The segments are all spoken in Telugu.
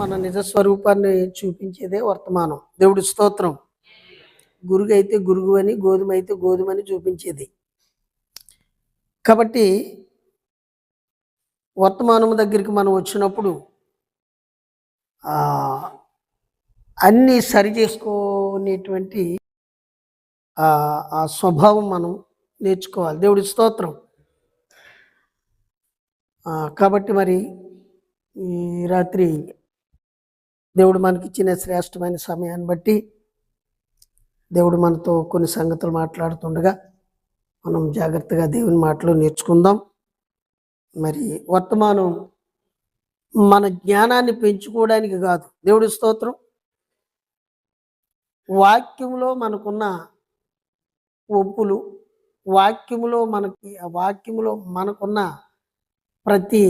మన నిజ స్వరూపాన్ని చూపించేదే వర్తమానం. దేవుడి స్తోత్రం. గురుగైతే గురుగు అని, గోధుమ అయితే గోధుమ అని చూపించేది. కాబట్టి వర్తమానం దగ్గరికి మనం వచ్చినప్పుడు అన్నీ సరి చేసుకునేటువంటి ఆ స్వభావం మనం నేర్చుకోవాలి. దేవుడి స్తోత్రం. కాబట్టి మరి ఈ రాత్రి దేవుడు మనకిచ్చిన శ్రేష్టమైన సమయాన్ని బట్టి దేవుడు మనతో కొన్ని సంగతులు మాట్లాడుతుండగా మనం జాగ్రత్తగా దేవుని మాటలు నేర్చుకుందాం. మరి వర్తమానం మన జ్ఞానాన్ని పెంచుకోవడానికి కాదు. దేవుడి స్తోత్రం. వాక్యంలో మనకున్న ఒప్పులు, వాక్యములో మనకున్న ప్రతి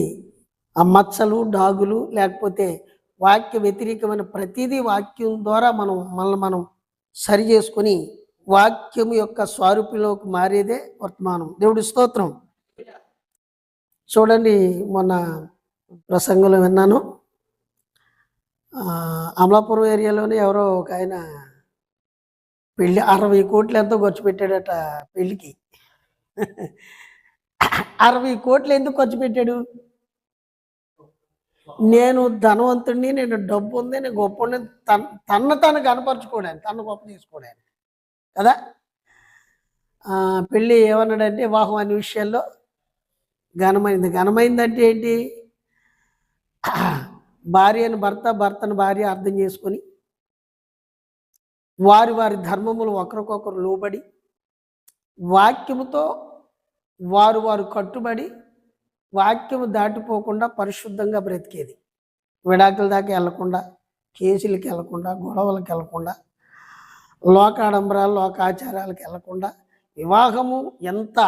మచ్చలు, డాగులు, లేకపోతే వాక్య వ్యతిరేకమైన ప్రతిదీ వాక్యం ద్వారా మనం సరి చేసుకొని వాక్యం యొక్క స్వరూపంలోకి మారేదే వర్తమానం. దేవుడి స్తోత్రం. చూడండి, మొన్న ప్రసంగంలో విన్నాను. అమలాపురం ఏరియాలోనే ఎవరో ఒక ఆయన పెళ్ళి 60 కోట్లు ఎంతో ఖర్చు పెట్టాడట పెళ్ళికి. 60 కోట్లు ఎందుకు ఖర్చు పెట్టాడు? నేను ధనవంతుడిని, నేను డబ్బు ఉంది, నేను గొప్పని తను కనపరచుకోవడానికి, తను గొప్ప తీసుకోవడానికి కదా. పెళ్ళి ఏమన్నాడంటే వివాహం అనే విషయాల్లో ఘనమైంది. ఘనమైందంటే ఏంటి? భార్యను భర్త, భర్తను భార్య అర్థం చేసుకొని వారి ధర్మములు ఒకరికొకరు లోబడి వాక్యముతో వారు కట్టుబడి వాక్యము దాటిపోకుండా పరిశుద్ధంగా బ్రతికేది. విడాకుల దాకా వెళ్లకుండా, కేసులకి వెళ్లకుండా, గొడవలకు వెళ్లకుండా, లోకాడంబరాలు, లోకాచారాలకు వెళ్లకుండా వివాహము ఎంత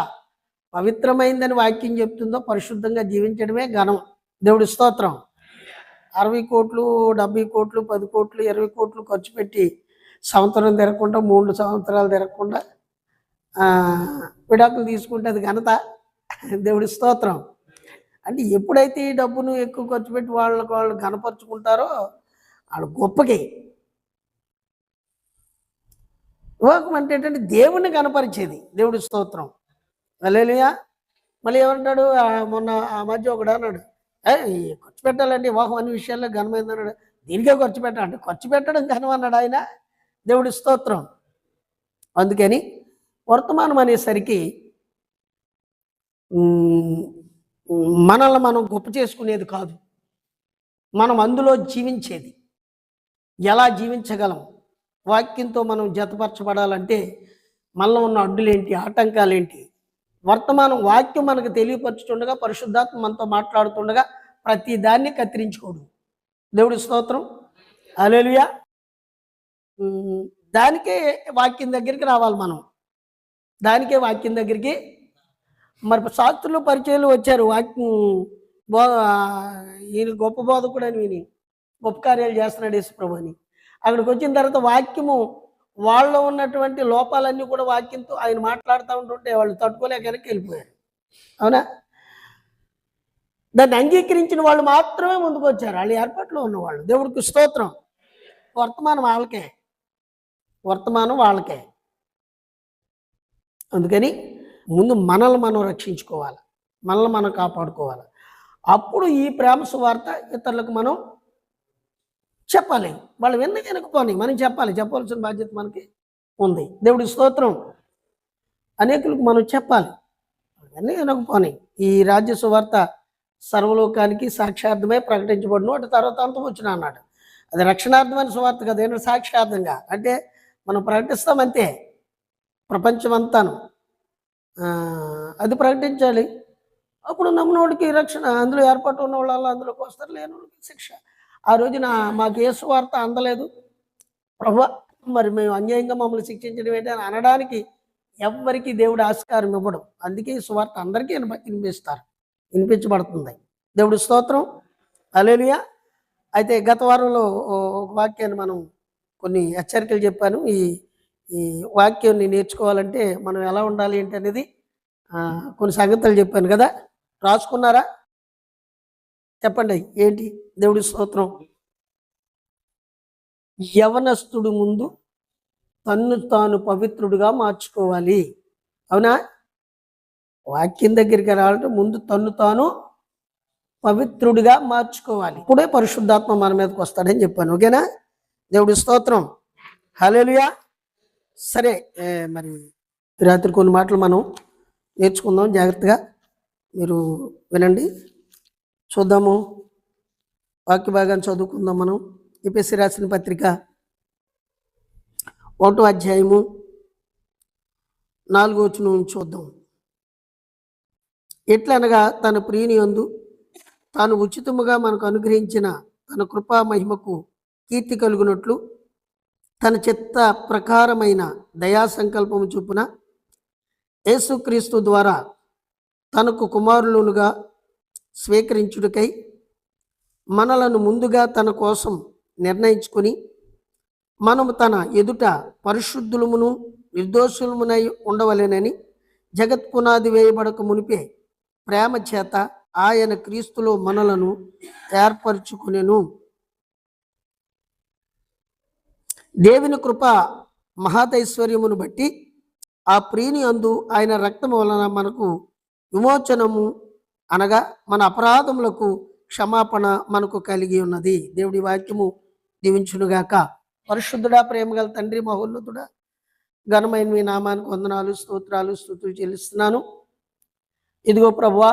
పవిత్రమైందని వాక్యం చెప్తుందో పరిశుద్ధంగా జీవించడమే ఘనం. దేవుడి స్తోత్రం. 60 కోట్లు, 70 కోట్లు, 10 కోట్లు, 20 కోట్లు ఖర్చు పెట్టి సంవత్సరం తిరగకుండా, 3 సంవత్సరాలు తిరగకుండా విడాకులు తీసుకుంటే అది ఘనత. దేవుడి స్తోత్రం. అంటే ఎప్పుడైతే ఈ డబ్బును ఎక్కువ ఖర్చు పెట్టి వాళ్ళు కనపరుచుకుంటారో వాళ్ళు గొప్పకి. వివాహం అంటే ఏంటంటే దేవుణ్ణి కనపరిచేది. దేవుడి స్తోత్రం. హల్లెలూయా. మళ్ళీ ఏమంటాడు, మొన్న ఆ మధ్య ఒకడు అన్నాడు, ఖర్చు పెట్టాలండి వివాహం అన్ని విషయాల్లో ఘనమైంది అన్నాడు. దీనికే ఖర్చు పెట్టాలంటే ఖర్చు పెట్టడం ఘనం అన్నాడు ఆయన. దేవుడి స్తోత్రం. అందుకని వర్తమానం అనేసరికి మనల్ని మనం గొప్ప చేసుకునేది కాదు, మనం అందులో జీవించేది. ఎలా జీవించగలం? వాక్యంతో మనం జతపరచబడాలంటే మనలో ఉన్న అడ్డులేంటి, ఆటంకాలేంటి? వర్తమానం వాక్యం మనకు తెలియపరచుతుండగా, పరిశుద్ధాత్మ మనతో మాట్లాడుతుండగా ప్రతి దాన్ని కత్తిరించుకోడు. దేవుడి స్తోత్రం. హల్లెలూయా. దానికే వాక్యం దగ్గరికి రావాలి మనం. దానికే వాక్యం దగ్గరికి. మరి శాస్త్రులు పరిచయాలు వచ్చారు, వాక్యం ఈయన గొప్ప బోధకుడు అని విని గొప్ప కార్యాలు చేస్తున్నాడు యేసుప్రభు అని. అక్కడికి వచ్చిన తర్వాత వాక్యము వాళ్ళలో ఉన్నటువంటి లోపాలన్నీ కూడా వాక్యంతో ఆయన మాట్లాడుతూ ఉంటుంటే వాళ్ళు తట్టుకోలేక వెనక్కి వెళ్ళిపోయారు. అవునా? దాన్ని అంగీకరించిన వాళ్ళు మాత్రమే ముందుకు వచ్చారు, వాళ్ళు ఏర్పాట్లో ఉన్నవాళ్ళు. దేవుడికి స్తోత్రం. వర్తమానం వాళ్ళకే. అందుకని ముందు మనల్ని మనం రక్షించుకోవాలి, మనల్ని మనం కాపాడుకోవాలి. అప్పుడు ఈ ప్రేమ సువార్త ఇతరులకు మనం చెప్పాలి. వాళ్ళు వెనకపోని మనం చెప్పవలసిన బాధ్యత మనకి ఉంది. దేవుడి స్తోత్రం. అనేకులకు మనం చెప్పాలి, వెనకపోని. ఈ రాజ్య సువార్త సర్వలోకానికి సాక్ష్యార్థమై ప్రకటించబడిన వాటి తర్వాత అంతం వచ్చిన అన్నాడు. అది రక్షణార్థమైన సువార్త కదా, ఏంటంటే సాక్ష్యార్థంగా అంటే మనం ప్రకటిస్తామంతే. ప్రపంచమంతాను అది ప్రకటించాలి. అప్పుడు నమ్మినోడికి రక్షణ, అందులో ఏర్పాటు ఉన్న వాళ్ళు అందులోకి వస్తారు, లేని శిక్ష. ఆ రోజున మాకు ఏ సువార్త అందలేదు ప్రభువా, మరి మేము అన్యాయంగా మమ్మల్ని శిక్షించడం ఏంటి అని అనడానికి ఎవ్వరికి దేవుడు ఆస్కారం ఇవ్వడం. అందుకే ఈ సువార్త అందరికీ వినిపించబడుతుంది. దేవుడి స్తోత్రం. హల్లెలూయా. అయితే గత వారంలో ఒక వాక్యాన్ని మనం కొన్ని హెచ్చరికలు చెప్పాను. ఈ వాక్యాన్ని నేర్చుకోవాలంటే మనం ఎలా ఉండాలి ఏంటి అనేది కొన్ని సంగతులు చెప్పాను కదా. రాసుకున్నారా? చెప్పండి ఏంటి? దేవుడి స్తోత్రం. యవనస్తుడు ముందు తన్ను తాను పవిత్రుడుగా మార్చుకోవాలి. అవునా? వాక్యం దగ్గరికి రావాలంటే ముందు తన్ను తాను పవిత్రుడిగా మార్చుకోవాలి. ఇప్పుడే పరిశుద్ధాత్మ మన మీదకి వస్తాడని చెప్పాను. ఓకేనా? దేవుడి స్తోత్రం. హల్లెలూయా. సరే, మరి రాత్రి కొన్ని మాటలు మనం నేర్చుకుందాం. జాగ్రత్తగా మీరు వినండి. చూద్దాము, వాక్య భాగాన్ని చదువుకుందాం. మనం ఎఫెసీ రాసిన పత్రిక 1వ అధ్యాయము 4వ వచనం చూద్దాం. ఎట్లనగా తన ప్రియుని యందు తాను ఉచితముగా మనకు అనుగ్రహించిన తన కృపా మహిమకు కీర్తి కలుగునట్లు తన చిత్త ప్రకారమైన దయా సంకల్పము చొప్పున యేసుక్రీస్తు ద్వారా తనకు కుమారులుగా స్వీకరించుటకై మనలను ముందుగా తన కోసం నిర్ణయించుకొని మనము తన ఎదుట పరిశుద్ధులమును నిర్దోషులమునై ఉండవలెనని జగత్ పునాది వేయబడక మునిపే ప్రేమ చేత ఆయన క్రీస్తులో మనలను ఏర్పరచుకునెను. దేవుని కృప మహాదైశ్వర్యమును బట్టి ఆ ప్రియుని అందు ఆయన రక్తము వలన మనకు విమోచనము, అనగా మన అపరాధములకు క్షమాపణ మనకు కలిగి ఉన్నది. దేవుడి వాక్యము దీవించునుగాక. పరిశుద్ధుడా, ప్రేమగల తండ్రి, మహోన్నతుడా, ఘనమైన మీ నామానికి వందనాలు, స్తోత్రాలు, స్తుతులు చెల్లిస్తున్నాను. ఇదిగో ప్రభువా,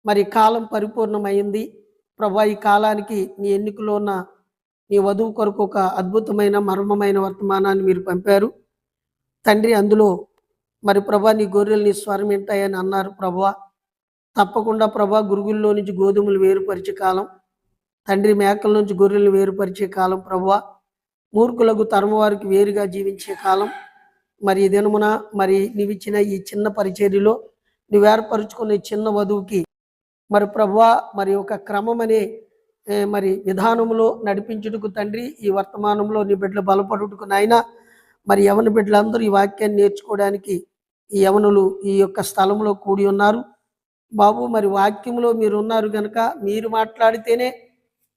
మరి కాలం పరిపూర్ణమైంది ప్రభువా. ఈ కాలానికి నీ ఎన్నికలో ఉన్న నీ వధువు కొరకు ఒక అద్భుతమైన మర్మమైన వర్తమానాన్ని మీరు పంపారు తండ్రి. అందులో మరి ప్రభా నీ గొర్రెలు నీ స్వరం వింటాయని అన్నారు ప్రభువా. తప్పకుండా ప్రభా, గురుగుల్లో నుంచి గోధుమలు వేరుపరిచే కాలం తండ్రి, మేకల నుంచి గొర్రెలు వేరుపరిచే కాలం ప్రభువా, మూర్ఖులకు తరమవారికి వేరుగా జీవించే కాలం. మరి ఈ దినమున మరి నీవిచ్చిన ఈ చిన్న పరిచర్యలో నువ్వు ఏర్పరుచుకునే చిన్న వధువుకి మరి ప్రభువా, మరి ఒక క్రమం అనే మరి విధానంలో నడిపించుటకు తండ్రి, ఈ వర్తమానంలో నీ బిడ్డలు బలపడుటకు నాయన, మరి యవన బిడ్డలందరూ ఈ వాక్యాన్ని నేర్చుకోవడానికి ఈ యవనులు ఈ యొక్క స్థలంలో కూడి ఉన్నారు బాబు. మరి వాక్యంలో మీరు ఉన్నారు కనుక మీరు మాట్లాడితేనే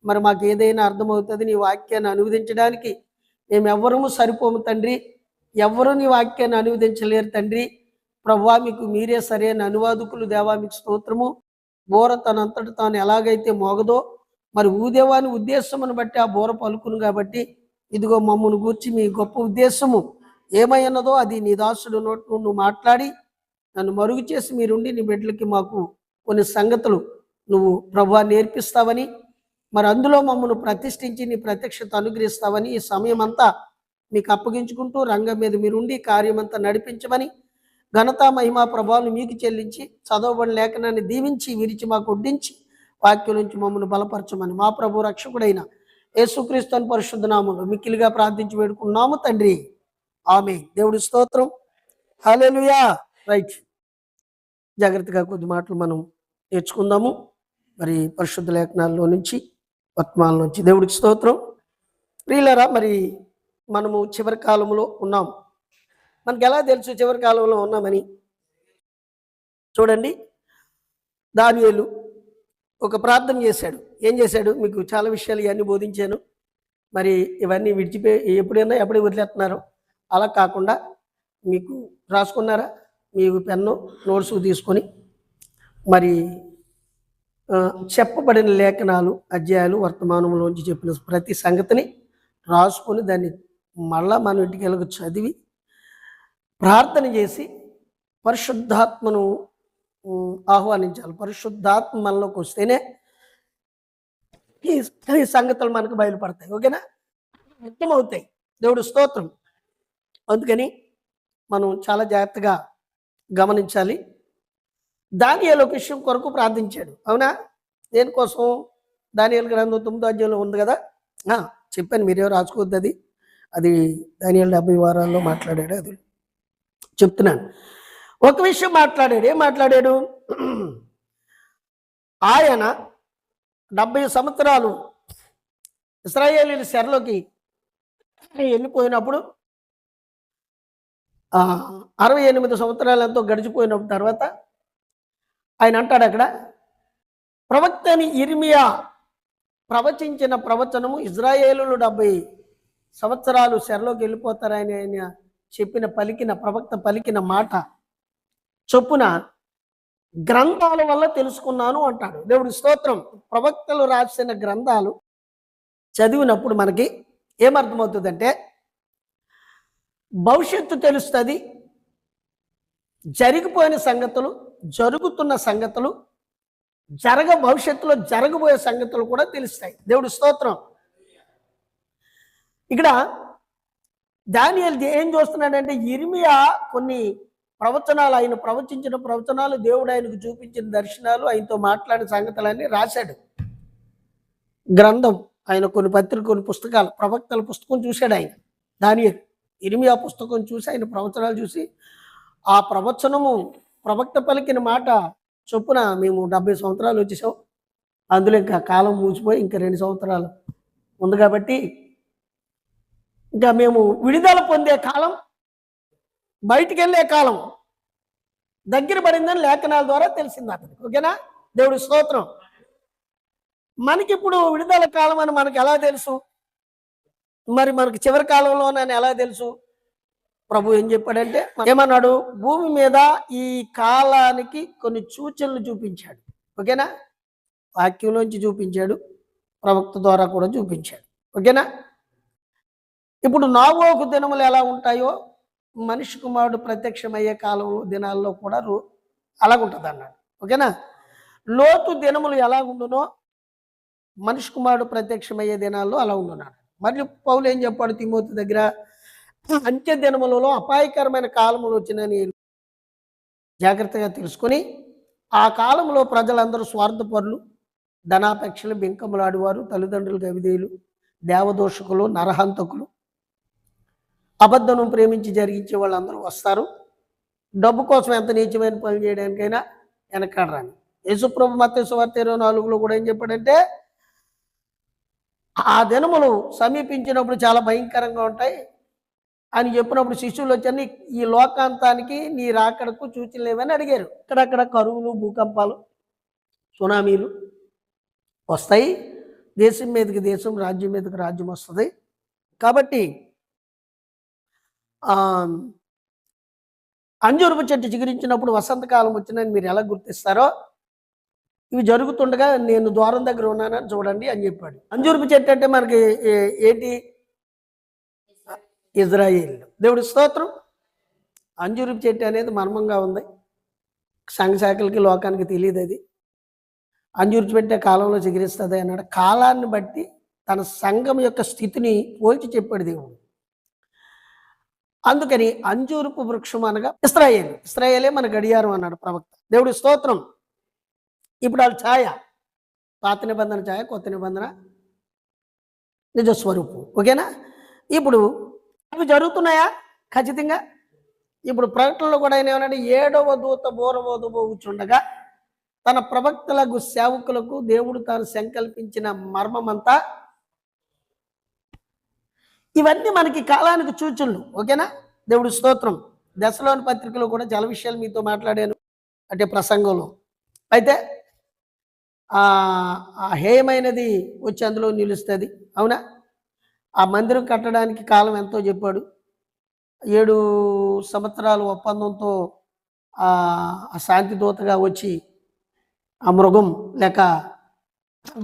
మరి మాకు ఏదైనా అర్థమవుతుంది. నీ వాక్యాన్ని అనువదించడానికి మేమెవ్వరము సరిపోము తండ్రి. ఎవ్వరూ నీ వాక్యాన్ని అనువదించలేరు తండ్రి. ప్రభువా, మీకు మీరే సరైన అనువాదకులు. దేవా, మీకు స్తోత్రము. బోర తనంతట తాను ఎలాగైతే మోగదో మరి ఊదేవాని ఉద్దేశమును బట్టి ఆ బోర పలుకును. కాబట్టి ఇదిగో మమ్మను గూర్చి మీ గొప్ప ఉద్దేశము ఏమైనదో అది నీ దాసుడు నోటి నువ్వు మాట్లాడి నన్ను మరుగు చేసి మీరుండి నీ బిడ్డలకి మాకు కొన్ని సంగతులు నువ్వు ప్రభువా నేర్పిస్తావని, మరి అందులో మమ్మల్ని ప్రతిష్ఠించి నీ ప్రత్యక్షత అనుగ్రహిస్తావని ఈ సమయం అంతా మీకు అప్పగించుకుంటూ రంగం మీద మీరుండి కార్యమంతా నడిపించమని, ఘనత మహిమా ప్రభావాలు మీకు చెల్లించి చదవబడిన లేఖనాన్ని దీవించి విరిచి మాకు వడ్డించి వాక్యం నుంచి మమ్మల్ని బలపరచమని మా ప్రభు రక్షకుడైన యేసుక్రీస్తు పరిశుద్ధ నామములో మిక్కిలిగా ప్రార్థించి వేడుకున్నాము తండ్రి. ఆమేన్. దేవుడి స్తోత్రం. హల్లెలూయా. రైట్, జాగ్రత్తగా కొద్ది మాటలు మనం నేర్చుకుందాము. మరి పరిశుద్ధ లేఖనాల్లో నుంచి, వర్తమానాల నుంచి. దేవుడికి స్తోత్రం. ప్రియులారా, మరి మనము చివరి కాలంలో ఉన్నాం. మనకు ఎలా తెలుసు చివరి కాలంలో ఉన్నామని? చూడండి, దానియేలు ఒక ప్రార్థన చేశాడు. ఏం చేశాడు? మీకు చాలా విషయాలు ఇవన్నీ బోధించాను. మరి ఇవన్నీ విడిచిపోయి ఎప్పుడే వదిలేస్తున్నారు. అలా కాకుండా మీకు రాసుకున్నారా? మీకు పెన్ను నోట్స్ తీసుకొని మరి చెప్పబడిన లేఖనాలు, అధ్యాయాలు, వర్తమానంలోంచి చెప్పిన ప్రతి సంగతిని రాసుకొని దాన్ని మళ్ళా మనం ఇంటికి వెళ్ళక చదివి ప్రార్థన చేసి పరిశుద్ధాత్మను ఆహ్వానించాలి. పరిశుద్ధాత్మ మనలోకి వస్తేనే ఈ సంగతులు మనకు బయలుపడతాయి. ఓకేనా? అర్థమవుతాయి. దేవుడు స్తోత్రం. అందుకని మనం చాలా జాగ్రత్తగా గమనించాలి. దానియేలు ఒక విషయం కొరకు ప్రార్థించాడు. అవునా? దేనికోసం? దానియేలు గ్రంథం 9వ అధ్యాయంలో ఉంది కదా, చెప్పాను, మీరేమో రాసుకోవద్దు. అది దానియేలు 70 వారాల్లో మాట్లాడాడు. అది చెప్తున్నాను. ఒక విషయం మాట్లాడాడు. ఏం మాట్లాడాడు? ఆయన 70 సంవత్సరాలు ఇశ్రాయేలీయుల చెరలోకి వెళ్ళిపోయినప్పుడు 68 సంవత్సరాలు ఎంతో గడిచిపోయినప్పుడు తర్వాత ఆయన అంటాడు అక్కడ, ప్రవక్త అని ఇర్మియా ప్రవచించిన ప్రవచనము ఇజ్రాయేలులు 70 సంవత్సరాలు చెరలోకి వెళ్ళిపోతారని ఆయన పలికిన ప్రవక్త పలికిన మాట చొప్పున గ్రంథాల వల్ల తెలుసుకున్నాను అంటాడు. దేవుడి స్తోత్రం. ప్రవక్తలు రాసిన గ్రంథాలు చదివినప్పుడు మనకి ఏమర్థమవుతుందంటే భవిష్యత్తు తెలుస్తుంది, జరిగిపోయిన సంగతులు, జరుగుతున్న సంగతులు, భవిష్యత్తులో జరగబోయే సంగతులు కూడా తెలుస్తాయి. దేవుడి స్తోత్రం. ఇక్కడ దానియేలు ఏం చూస్తున్నాడంటే ఇర్మియా కొన్ని ప్రవచనాలు, ఆయన ప్రవచించిన ప్రవచనాలు, దేవుడు ఆయనకు చూపించిన దర్శనాలు, ఆయనతో మాట్లాడిన సంగతులన్నీ రాశాడు. గ్రంథం, ఆయన కొన్ని పత్రికలు, కొన్ని పుస్తకాలు, ప్రవక్తల పుస్తకం చూశాడు ఆయన. దానియేలు ఇర్మియా పుస్తకం చూసి, ఆయన ప్రవచనాలు చూసి, ఆ ప్రవచనము ప్రవక్త పలికిన మాట చొప్పున మేము 70 సంవత్సరాలు వచ్చేసాం, అందులో ఇంకా కాలం మూసిపోయి ఇంకా 2 సంవత్సరాలు ఉంది కాబట్టి ఇంకా మేము విడుదల పొందే కాలం, బయటికి వెళ్ళే కాలం దగ్గర పడిందని లేఖనాల ద్వారా తెలిసింది అతనికి. ఓకేనా? దేవుడి స్తోత్రం. మనకిప్పుడు విడుదల కాలం అని మనకు ఎలా తెలుసు? మరి మనకి చివరి కాలంలోనని ఎలా తెలుసు? ప్రభు ఏం చెప్పాడంటే, ఏమన్నాడు? భూమి మీద ఈ కాలానికి కొన్ని సూచనలు చూపించాడు. ఓకేనా? వాక్యంలోంచి చూపించాడు, ప్రవక్త ద్వారా కూడా చూపించాడు. ఓకేనా? ఇప్పుడు నోవహు దినములు ఎలా ఉంటాయో మనిషి కుమారుడు ప్రత్యక్షమయ్యే కాలంలో దినాల్లో కూడా అలాగుంటుంది అన్నాడు. ఓకేనా? లోతు దినములు ఎలా ఉండునో మనిషి కుమారుడు ప్రత్యక్షమయ్యే దినాల్లో అలా ఉండున్నాడు. మరియు పౌలు ఏం చెప్పాడు తిమోతి దగ్గర? అంత్య దినములలో అపాయకరమైన కాలములు వచ్చినని జాగ్రత్తగా తెలుసుకొని, ఆ కాలంలో ప్రజలందరూ స్వార్థపరులు, ధనాపేక్షలు, బింకములాడువారు, తల్లిదండ్రులకు అవిధేయులు, దేవదోషకులు, నరహంతకులు, అబద్ధం ప్రేమించి జరిగించే వాళ్ళందరూ వస్తారు. డబ్బు కోసం ఎంత నీచమైన పని చేయడానికైనా వెనకాడరాని. యేసుప్రభు మత్తయి సువార్త 24లో కూడా ఏం చెప్పాడంటే, ఆ దినములు సమీపించినప్పుడు చాలా భయంకరంగా ఉంటాయి అని చెప్పినప్పుడు శిష్యులు వచ్చి ఈ లోకాంతానికి నీ రాకడకు సూచనలు లేవని అడిగారు. అక్కడక్కడ కరువులు, భూకంపాలు, సునామీలు వస్తాయి. దేశం మీదకి దేశం, రాజ్యం మీదకి రాజ్యం వస్తుంది. కాబట్టి అంజూరపు చెట్టు చిగురించినప్పుడు వసంతకాలం వచ్చిందని మీరు ఎలా గుర్తిస్తారో, ఇవి జరుగుతుండగా నేను ద్వారం దగ్గర ఉన్నానని చూడండి అని చెప్పాడు. అంజూరపు చెట్టు అంటే మనకి ఏంటి? ఇజ్రాయేల్. దేవుడి స్తోత్రం. అంజూరపు చెట్టు అనేది మర్మంగా ఉంది, సంఘశాఖలకి లోకానికి తెలియదు. అది అంజూరపు పెట్టే కాలంలో చిగురిస్తుంది అన్నాడు. కాలాన్ని బట్టి తన సంఘం యొక్క స్థితిని పోల్చి చెప్పాడు దేవుడు. అందుకని అంజూరపు వృక్షం అనగా ఇస్రాయేలే మన గడియారం అన్నాడు ప్రవక్త. దేవుడి స్తోత్రం. ఇప్పుడు వాళ్ళ ఛాయ, పాత నిబంధన ఛాయ, కొత్త నిబంధన నిజస్వరూపం. ఓకేనా? ఇప్పుడు అవి జరుగుతున్నాయా? ఖచ్చితంగా. ఇప్పుడు ప్రకటనలో కూడా ఆయన ఏమన్నాడు? 7వ దూత బోరబోదబోచుండగా తన ప్రవక్తలకు, సేవకులకు దేవుడు తాను సంకల్పించిన మర్మమంతా. ఇవన్నీ మనకి కాలానికి సూచనలు. ఓకేనా? దేవుడి స్తోత్రం. దశలోని పత్రికలో కూడా చాలా విషయాలు మీతో మాట్లాడాను అంటే ప్రసంగంలో. అయితే ఆ హేయమైనది వచ్చి అందులో నిలుస్తుంది. అవునా? ఆ మందిరం కట్టడానికి కాలం ఎంతో చెప్పాడు. 7 సంవత్సరాల ఒప్పందంతో ఆ శాంతి దూతగా వచ్చి ఆ మృగం లేక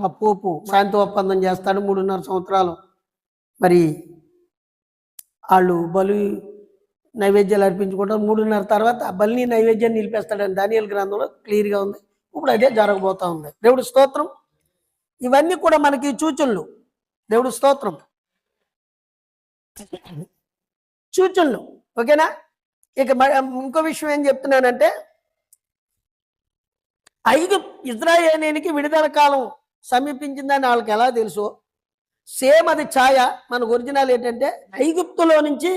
ఆ పోపు శాంతి ఒప్పందం చేస్తాడు. 3.5 సంవత్సరాలు మరి వాళ్ళు బలి నైవేద్యాలు అర్పించుకుంటారు. 3.5 తర్వాత ఆ బలిని నైవేద్యాన్ని నిలిపేస్తాడని దానియేలు గ్రంథంలో క్లియర్గా ఉంది. ఇప్పుడు అదే జరగబోతా ఉంది. దేవుడి స్తోత్రం. ఇవన్నీ కూడా మనకి సూచనలు. దేవుడి స్తోత్రం. సూచనలు. ఓకేనా? ఇక ఇంకో విషయం ఏం చెప్తున్నానంటే, ఇజ్రాయేలీనికి విడుదల కాలం సమీపించిందని వాళ్ళకి ఎలా తెలుసో, సేమ్ అది ఛాయ. మనకు ఒరిజినల్ ఏంటంటే, ఐగుప్తులో నుంచి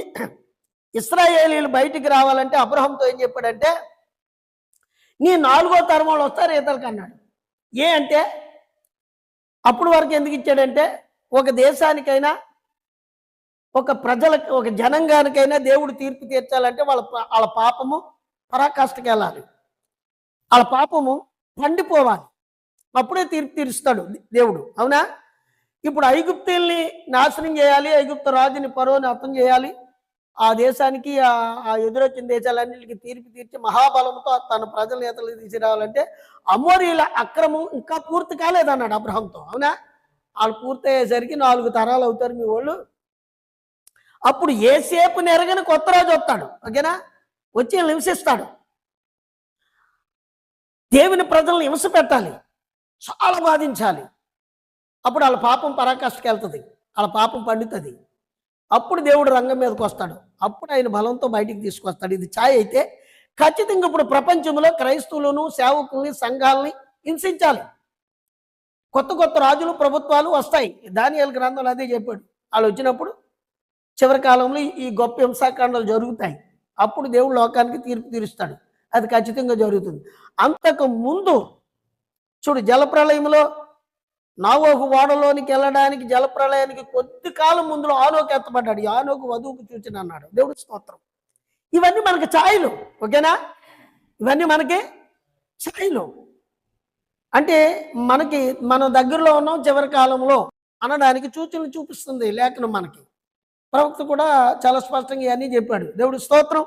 ఇశ్రాయేలీలు బయటికి రావాలంటే అబ్రహాంతో ఏం చెప్పాడంటే, నీ 4వ తరం వాళ్ళు వస్తారు ఈతలకు అన్నాడు. అంటే అప్పుడు వరకు ఎందుకు ఇచ్చాడంటే, ఒక దేశానికైనా, ఒక ప్రజలకు, ఒక జనంగానికైనా దేవుడు తీర్పు తీర్చాలంటే వాళ్ళ పాపము పరాకాష్ఠకి వెళ్ళాలి, వాళ్ళ పాపము పండిపోవాలి. అప్పుడే తీర్పు తీరుస్తాడు దేవుడు. అవునా? ఇప్పుడు ఐగుప్తుల్ని నాశనం చేయాలి, ఐగుప్తు రాజుని ఫరోని హతం చేయాలి, ఆ దేశానికి ఆ ఎదురొచ్చిన దేశాలన్నింటికి తీర్పు తీర్చి మహాబలంతో తన ప్రజల నేతలు తీసుకురావాలంటే అమోరీల అక్రమం ఇంకా పూర్తి కాలేదన్నాడు అబ్రహాంతో. అవునా? వాళ్ళు పూర్తయ్యేసరికి 4 తరాలు అవుతారు మీ వాళ్ళు. అప్పుడు ఏసేపు నెరగని కొత్త రాజు వస్తాడు. ఓకేనా? వచ్చి హింసిస్తాడు. దేవుని ప్రజలను హింస పెట్టాలి, చాలా బాధించాలి. అప్పుడు వాళ్ళ పాపం పరాకాష్ఠకి వెళ్తుంది, వాళ్ళ పాపం పండుతుంది. అప్పుడు దేవుడు రంగం మీదకి వస్తాడు. అప్పుడు ఆయన బలంతో బయటికి తీసుకొస్తాడు. ఇది ఛాయ్ అయితే ఖచ్చితంగా ఇప్పుడు ప్రపంచంలో క్రైస్తవులను, సేవకుల్ని, సంఘాలని హింసించాలి. కొత్త కొత్త రాజులు, ప్రభుత్వాలు వస్తాయి. దానియేలు గ్రంథంలో అదే చెప్పాడు. వాళ్ళు వచ్చినప్పుడు చివరి కాలంలో ఈ గొప్ప హింసాకాండాలు జరుగుతాయి. అప్పుడు దేవుడు లోకానికి తీర్పు తీరుస్తాడు. అది ఖచ్చితంగా జరుగుతుంది. అంతకు ముందు చూడు, జలప్రలయంలో నోవహు ఓడలోనికి వెళ్ళడానికి జలప్రలయానికి కొద్ది కాలం ముందులో ఆనోకు ఎత్తబడ్డాడు. ఆనోకు వధువుకు చూచిన అన్నాడు. దేవుడి స్తోత్రం. ఇవన్నీ మనకి ఛాయలు. ఓకేనా? ఇవన్నీ మనకి ఛాయలు. అంటే మనకి మన దగ్గరలో ఉన్నాం చివరి కాలంలో అనడానికి సూచనలు చూపిస్తుంది లేఖనం. మనకి ప్రవక్త కూడా చాలా స్పష్టంగా ఇవన్నీ చెప్పాడు. దేవుడి స్తోత్రం.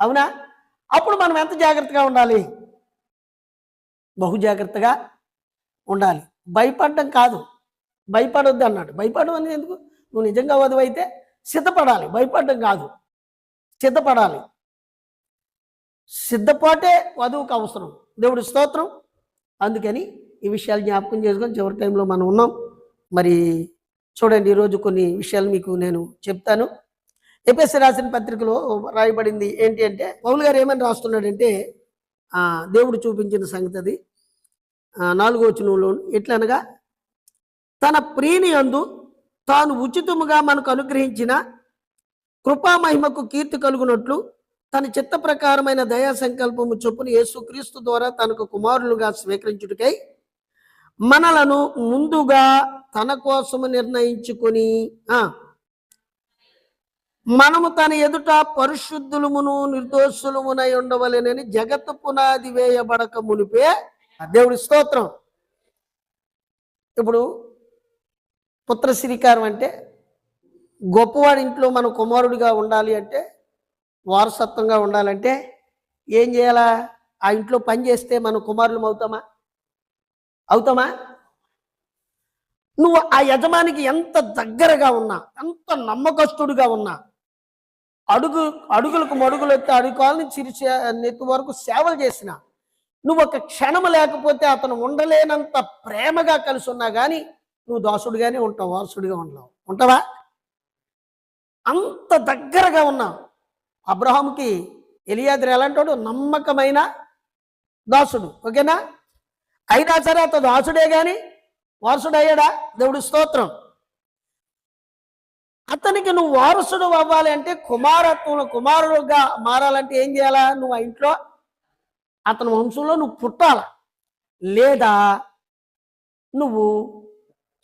అవునా? అప్పుడు మనం ఎంత జాగ్రత్తగా ఉండాలి? బహు జాగ్రత్తగా ఉండాలి. భయపడడం కాదు, భయపడొద్దు అన్నాడు. భయపడడం అనేది ఎందుకు? నువ్వు నిజంగా వధువు అయితే సిద్ధపడాలి, భయపడడం కాదు, సిద్ధపడాలి. సిద్ధపాటే వధువుకు అవసరం. దేవుడి స్తోత్రం. అందుకని ఈ విషయాలు జ్ఞాపకం చేసుకొని చివరి టైంలో మనం ఉన్నాం. మరి చూడండి, ఈరోజు కొన్ని విషయాలు మీకు నేను చెప్తాను. ఎఫెసీ రాసిన పత్రికలో రాయబడింది ఏంటి అంటే, పౌలు గారు ఏమని రాస్తున్నాడంటే, దేవుడు చూపించిన సంగతి అది 4వ వచనంలో ఎట్లనగా, తన ప్రియుని యందు తాను ఉచితముగా మనకు అనుగ్రహించిన కృపామహిమకు కీర్తి కలుగునట్లు తన చిత్త ప్రకారమైన దయా సంకల్పము చొప్పున యేసుక్రీస్తు ద్వారా తనకు కుమారులుగా స్వీకరించుటకై మనలను ముందుగా తన కోసము నిర్ణయించుకొని మనము తన ఎదుట పరిశుద్ధులమును నిర్దోషులమునై ఉండవలెనని జగత్తు పునాది వేయబడక మునిపే. దేవుడి స్తోత్రం. ఇప్పుడు పుత్ర శ్రీకారం అంటే గొప్పవాడి ఇంట్లో మనం కుమారుడిగా ఉండాలి అంటే, వారసత్వంగా ఉండాలంటే ఏం చేయాలా? ఆ ఇంట్లో పని చేస్తే మనం కుమారులం అవుతామా? అవుతామా? నువ్వు ఆ యజమానికి ఎంత దగ్గరగా ఉన్నా, ఎంత నమ్మకస్తుడుగా ఉన్నా, అడుగులకు మడుగులు ఎత్తి అడుగుకోవాలని చిరిచే నెత్తి వరకు సేవలు చేసిన, నువ్వు ఒక క్షణం లేకపోతే అతను ఉండలేనంత ప్రేమగా కలిసి ఉన్నా కానీ నువ్వు దాసుడిగానే ఉంటావు, వారసుడిగా ఉండలేవు. ఉంటావా? అంత దగ్గరగా ఉన్నావు. అబ్రహాముకి ఎలియాజరు ఎలాంటాడు? నమ్మకమైన దాసుడు. ఓకేనా? అయినా సరే అతను దాసుడే కానీ వారసుడు అయ్యాడా? దేవుడి స్తోత్రం. అతనికి నువ్వు వారసుడు అవ్వాలి అంటే, కుమారుడుగా మారాలంటే ఏం చేయాలా? నువ్వు ఆ ఇంట్లో అతని వంశంలో నువ్వు పుట్టాల, లేదా నువ్వు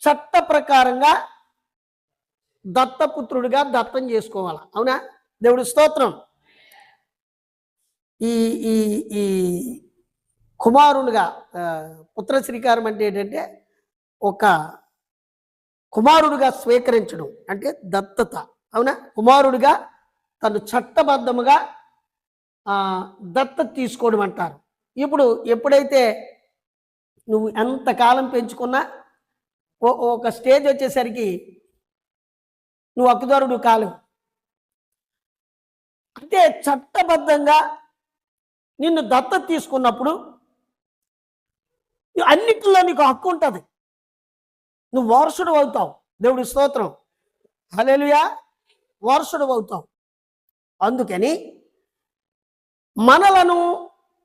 చట్ట ప్రకారంగా దత్తపుత్రుడిగా దత్తం చేసుకోవాలా. అవునా? దేవుడి స్తోత్రం. ఈ ఈ ఈ కుమారునిగా పుత్ర శ్రీకారం అంటే ఏంటంటే, ఒక కుమారుడిగా స్వీకరించడం అంటే దత్తత. అవునా? కుమారుడిగా తను చట్టబద్ధముగా దత్తత తీసుకోవడం అంటారు. ఇప్పుడు ఎప్పుడైతే నువ్వు ఎంతకాలం పెంచుకున్నా ఒక స్టేజ్ వచ్చేసరికి నువ్వు హక్కుదారుడు కాలేవు. అంటే చట్టబద్ధంగా నిన్ను దత్తత తీసుకున్నప్పుడు అన్నిటిలో నీకు హక్కు ఉంటుంది, నువ్వు వారసుడు అవుతావు. దేవుడి స్తోత్రం. హల్లెలూయా. వారసుడు అవుతావు. అందుకని మనలను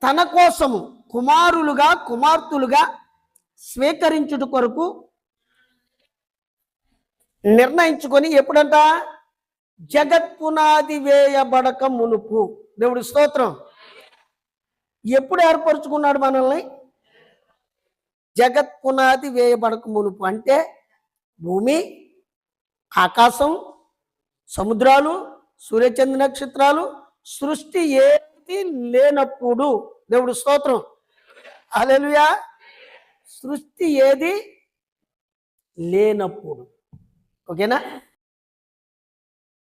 తన కోసము కుమారులుగా కుమార్తెలుగా స్వీకరించుట కొరకు నిర్ణయించుకొని, ఎప్పుడంట? జగత్పునాది వేయబడక మునుపు. దేవుడి స్తోత్రం. ఎప్పుడు ఏర్పరచుకున్నాడు మనల్ని? జగత్పునాది వేయబడక మునుపు. అంటే భూమి, ఆకాశం, సముద్రాలు, సూర్యచంద్ర నక్షత్రాలు సృష్టి ఏది లేనప్పుడు. దేవుడి స్తోత్రం. హల్లెలూయా. సృష్టి ఏది లేనప్పుడు. ఓకేనా?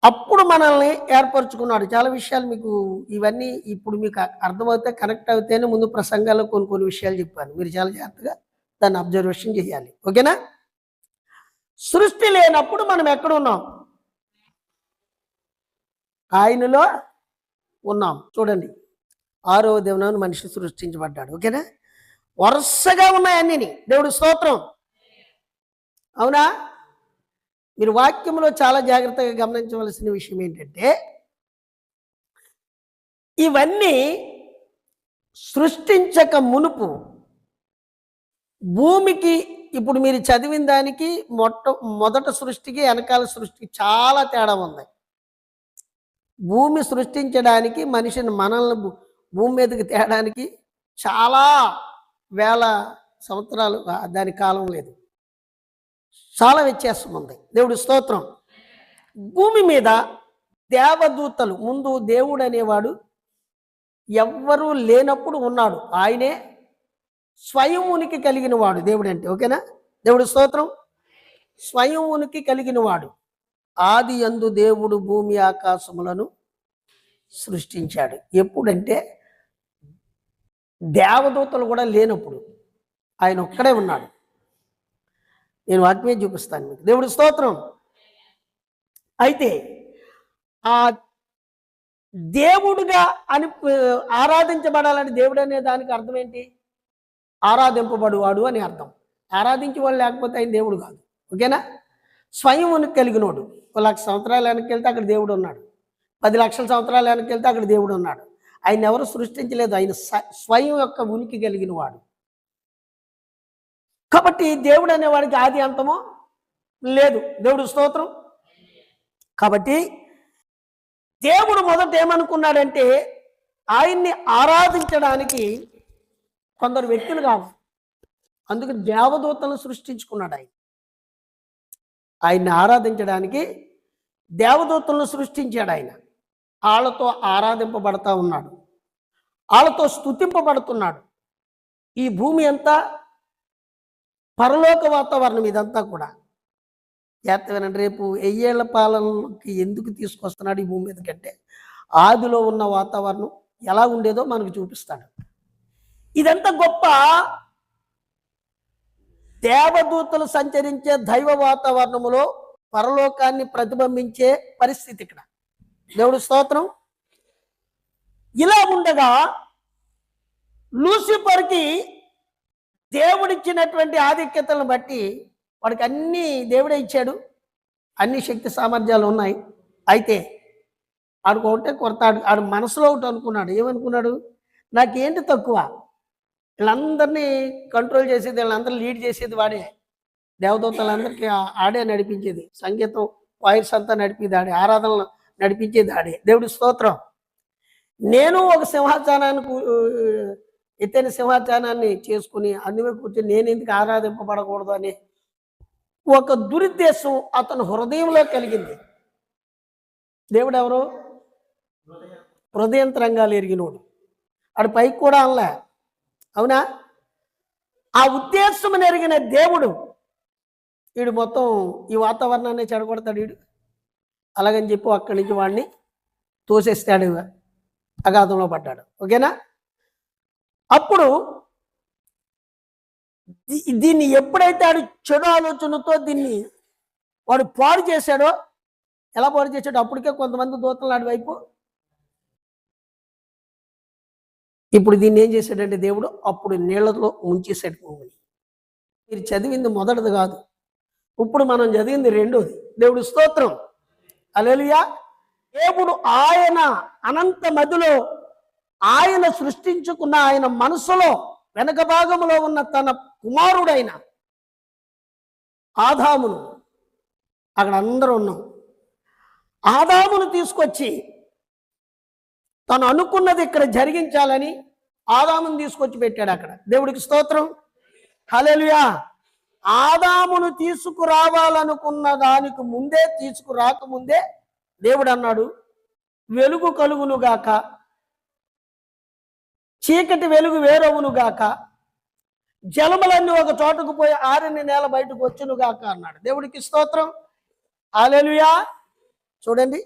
అప్పుడు మనల్ని ఏర్పరచుకున్నాడు. చాలా విషయాలు మీకు ఇవన్నీ ఇప్పుడు మీకు అర్థమవుతే కనెక్ట్ అవుతేనే ముందు ప్రసంగాల్లో కొన్ని కొన్ని విషయాలు చెప్పాను. మీరు చాలా జాగ్రత్తగా దాన్ని అబ్జర్వేషన్ చేయాలి. ఓకేనా? సృష్టి లేనప్పుడు మనం ఎక్కడున్నాం? ఆయనలో ఉన్నాం. చూడండి, 6వ దినాన మనిషి సృష్టించబడ్డాడు. ఓకేనా? వరుసగా ఉన్నాయి అన్నిని. దేవుడు స్తోత్రం. అవునా? మీరు వాక్యంలో చాలా జాగ్రత్తగా గమనించవలసిన విషయం ఏంటంటే, ఇవన్నీ సృష్టించక మునుపు భూమికి, ఇప్పుడు మీరు చదివిన దానికి మొదట సృష్టికి వెనకాల సృష్టికి చాలా తేడా ఉంది. భూమి సృష్టించడానికి మనల్ని భూమి మీదకి తేడానికి చాలా వేల సంవత్సరాలు దాని కాలం లేదు. చాలా వ్యత్యాసం ఉంది. దేవుడి స్తోత్రం. భూమి మీద దేవదూతలు, ముందు దేవుడు అనేవాడు ఎవ్వరూ లేనప్పుడు ఉన్నాడు. ఆయనే స్వయం ఉనికి కలిగిన వాడు దేవుడు అంటే. ఓకేనా? దేవుడి స్తోత్రం. స్వయం ఉనికి కలిగిన వాడు. ఆది యందు దేవుడు భూమి ఆకాశములను సృష్టించాడు. ఎప్పుడంటే దేవదూతలు కూడా లేనప్పుడు ఆయన ఒక్కడే ఉన్నాడు. నేను వాక్యమే చూపిస్తాను మీకు. దేవుడి స్తోత్రం. అయితే ఆ దేవుడుగా అని ఆరాధించబడాలని, దేవుడు అనే దానికి అర్థం ఏంటి? ఆరాధింపబడువాడు అని అర్థం. ఆరాధించేవాడు లేకపోతే ఆయన దేవుడు కాదు. ఓకేనా? స్వయం ఉనికి కలిగినోడు. 1,00,000 సంవత్సరాలు వెనక్కి వెళ్తే అక్కడ దేవుడు ఉన్నాడు. 10 లక్షల సంవత్సరాలు వెనక్కి వెళ్తే అక్కడ దేవుడు ఉన్నాడు. ఆయన ఎవరు సృష్టించలేదు. ఆయన స్వయం యొక్క ఉనికి కలిగిన వాడు. కాబట్టి దేవుడు అనేవాడికి ఆది అంతమో లేదు. దేవుడు స్తోత్రం. కాబట్టి దేవుడు మొదట ఏమనుకున్నాడంటే, ఆయన్ని ఆరాధించడానికి కొందరు వ్యక్తులు కావు. అందుకు దేవదూతలను సృష్టించుకున్నాడు. ఆయన్ని ఆరాధించడానికి దేవదూతలను సృష్టించాడు. ఆయన వాళ్ళతో ఆరాధింపబడతా ఉన్నాడు, వాళ్ళతో స్తుతింపబడుతున్నాడు. ఈ భూమి అంతా పరలోక వాతావరణం. ఇదంతా కూడా జాగ్రత్తగా రేపు 1000 ఏళ్ల పాలనకి ఎందుకు తీసుకొస్తున్నాడు ఈ భూమి మీద కంటే, ఆదిలో ఉన్న వాతావరణం ఎలా ఉండేదో మనకు చూపిస్తాడు. ఇదంతా గొప్ప దేవదూతలు సంచరించే దైవ వాతావరణములో పరలోకాన్ని ప్రతిబింబించే పరిస్థితి ఇక్కడ. దేవుడు స్తోత్రం. ఇలా ఉండగా లూసిఫర్కి దేవుడిచ్చినటువంటి ఆధిక్యతలను బట్టి వాడికి అన్ని దేవుడే ఇచ్చాడు, అన్ని శక్తి సామర్థ్యాలు ఉన్నాయి. అయితే ఆడికి ఒకటే కొరత. ఆడు మనసులో ఒకటి అనుకున్నాడు. ఏమనుకున్నాడు? నాకేంటి తక్కువ? వీళ్ళందరినీ కంట్రోల్ చేసేది, వీళ్ళందరూ లీడ్ చేసేది వాడే. దేవదూతలందరికీ ఆడే నడిపించేది. సంగీతం వాయిస్ అంతా నడిపేది ఆడే. ఆరాధనలు నడిపించేది ఆడే. దేవుడి స్తోత్రం. నేను ఒక సింహాసనానికి ఎత్తైన సింహాసనాన్ని చేసుకుని అందుమే కూర్చొని నేను ఎందుకు ఆరాధింపబడకూడదు అని ఒక దురుద్దేశం అతను హృదయంలో కలిగింది. దేవుడు ఎవరు? హృదయంతరంగాలు ఎరిగినోడు. ఆడు పైకి కూడా అనలే. అవునా? ఆ ఉద్దేశం ఎరిగిన దేవుడు వీడు మొత్తం ఈ వాతావరణాన్ని చెడగొడతాడు వీడు, అలాగని చెప్పి అక్కడి నుంచి వాడిని తోసేస్తాడు, అగాధంలో పడ్డాడు. ఓకేనా? అప్పుడు దీన్ని ఎప్పుడైతే ఆడు చెడు ఆలోచనతో దీన్ని వాడు పాడు చేశాడో, ఎలా పాడు చేశాడో, అప్పటికే కొంతమంది దూతలు ఆడి వైపు. ఇప్పుడు దీన్ని ఏం చేశాడంటే దేవుడు అప్పుడు నీళ్లలో ముంచేసాడు భూమిని. మీరు చదివింది మొదటిది కాదు, ఇప్పుడు మనం చదివింది రెండోది. దేవుడు స్తోత్రం. హల్లెలూయా. దేవుడు ఆయన అనంత మదిలో ఆయన సృష్టించుకున్న ఆయన మనసులో వెనక భాగంలో ఉన్న తన కుమారుడైన ఆదామును, అక్కడ అందరూ ఉన్నాం, ఆదామును తీసుకొచ్చి తను అనుకున్నది ఇక్కడ జరిగించాలని ఆదామును తీసుకొచ్చి పెట్టాడు అక్కడ. దేవుడికి స్తోత్రం. హల్లెలూయా. ఆదామును తీసుకురావాలనుకున్న దానికి ముందే, తీసుకురాకముందే దేవుడు అన్నాడు, వెలుగు కలుగునుగాక, చీకటి వెలుగు వేరవునుగాక, జలములన్నీ ఒక చోటకు పోయి ఆరిన నేల బయటకు వచ్చునుగాక అన్నాడు. దేవుడికి స్తోత్రం. హల్లెలూయా. చూడండి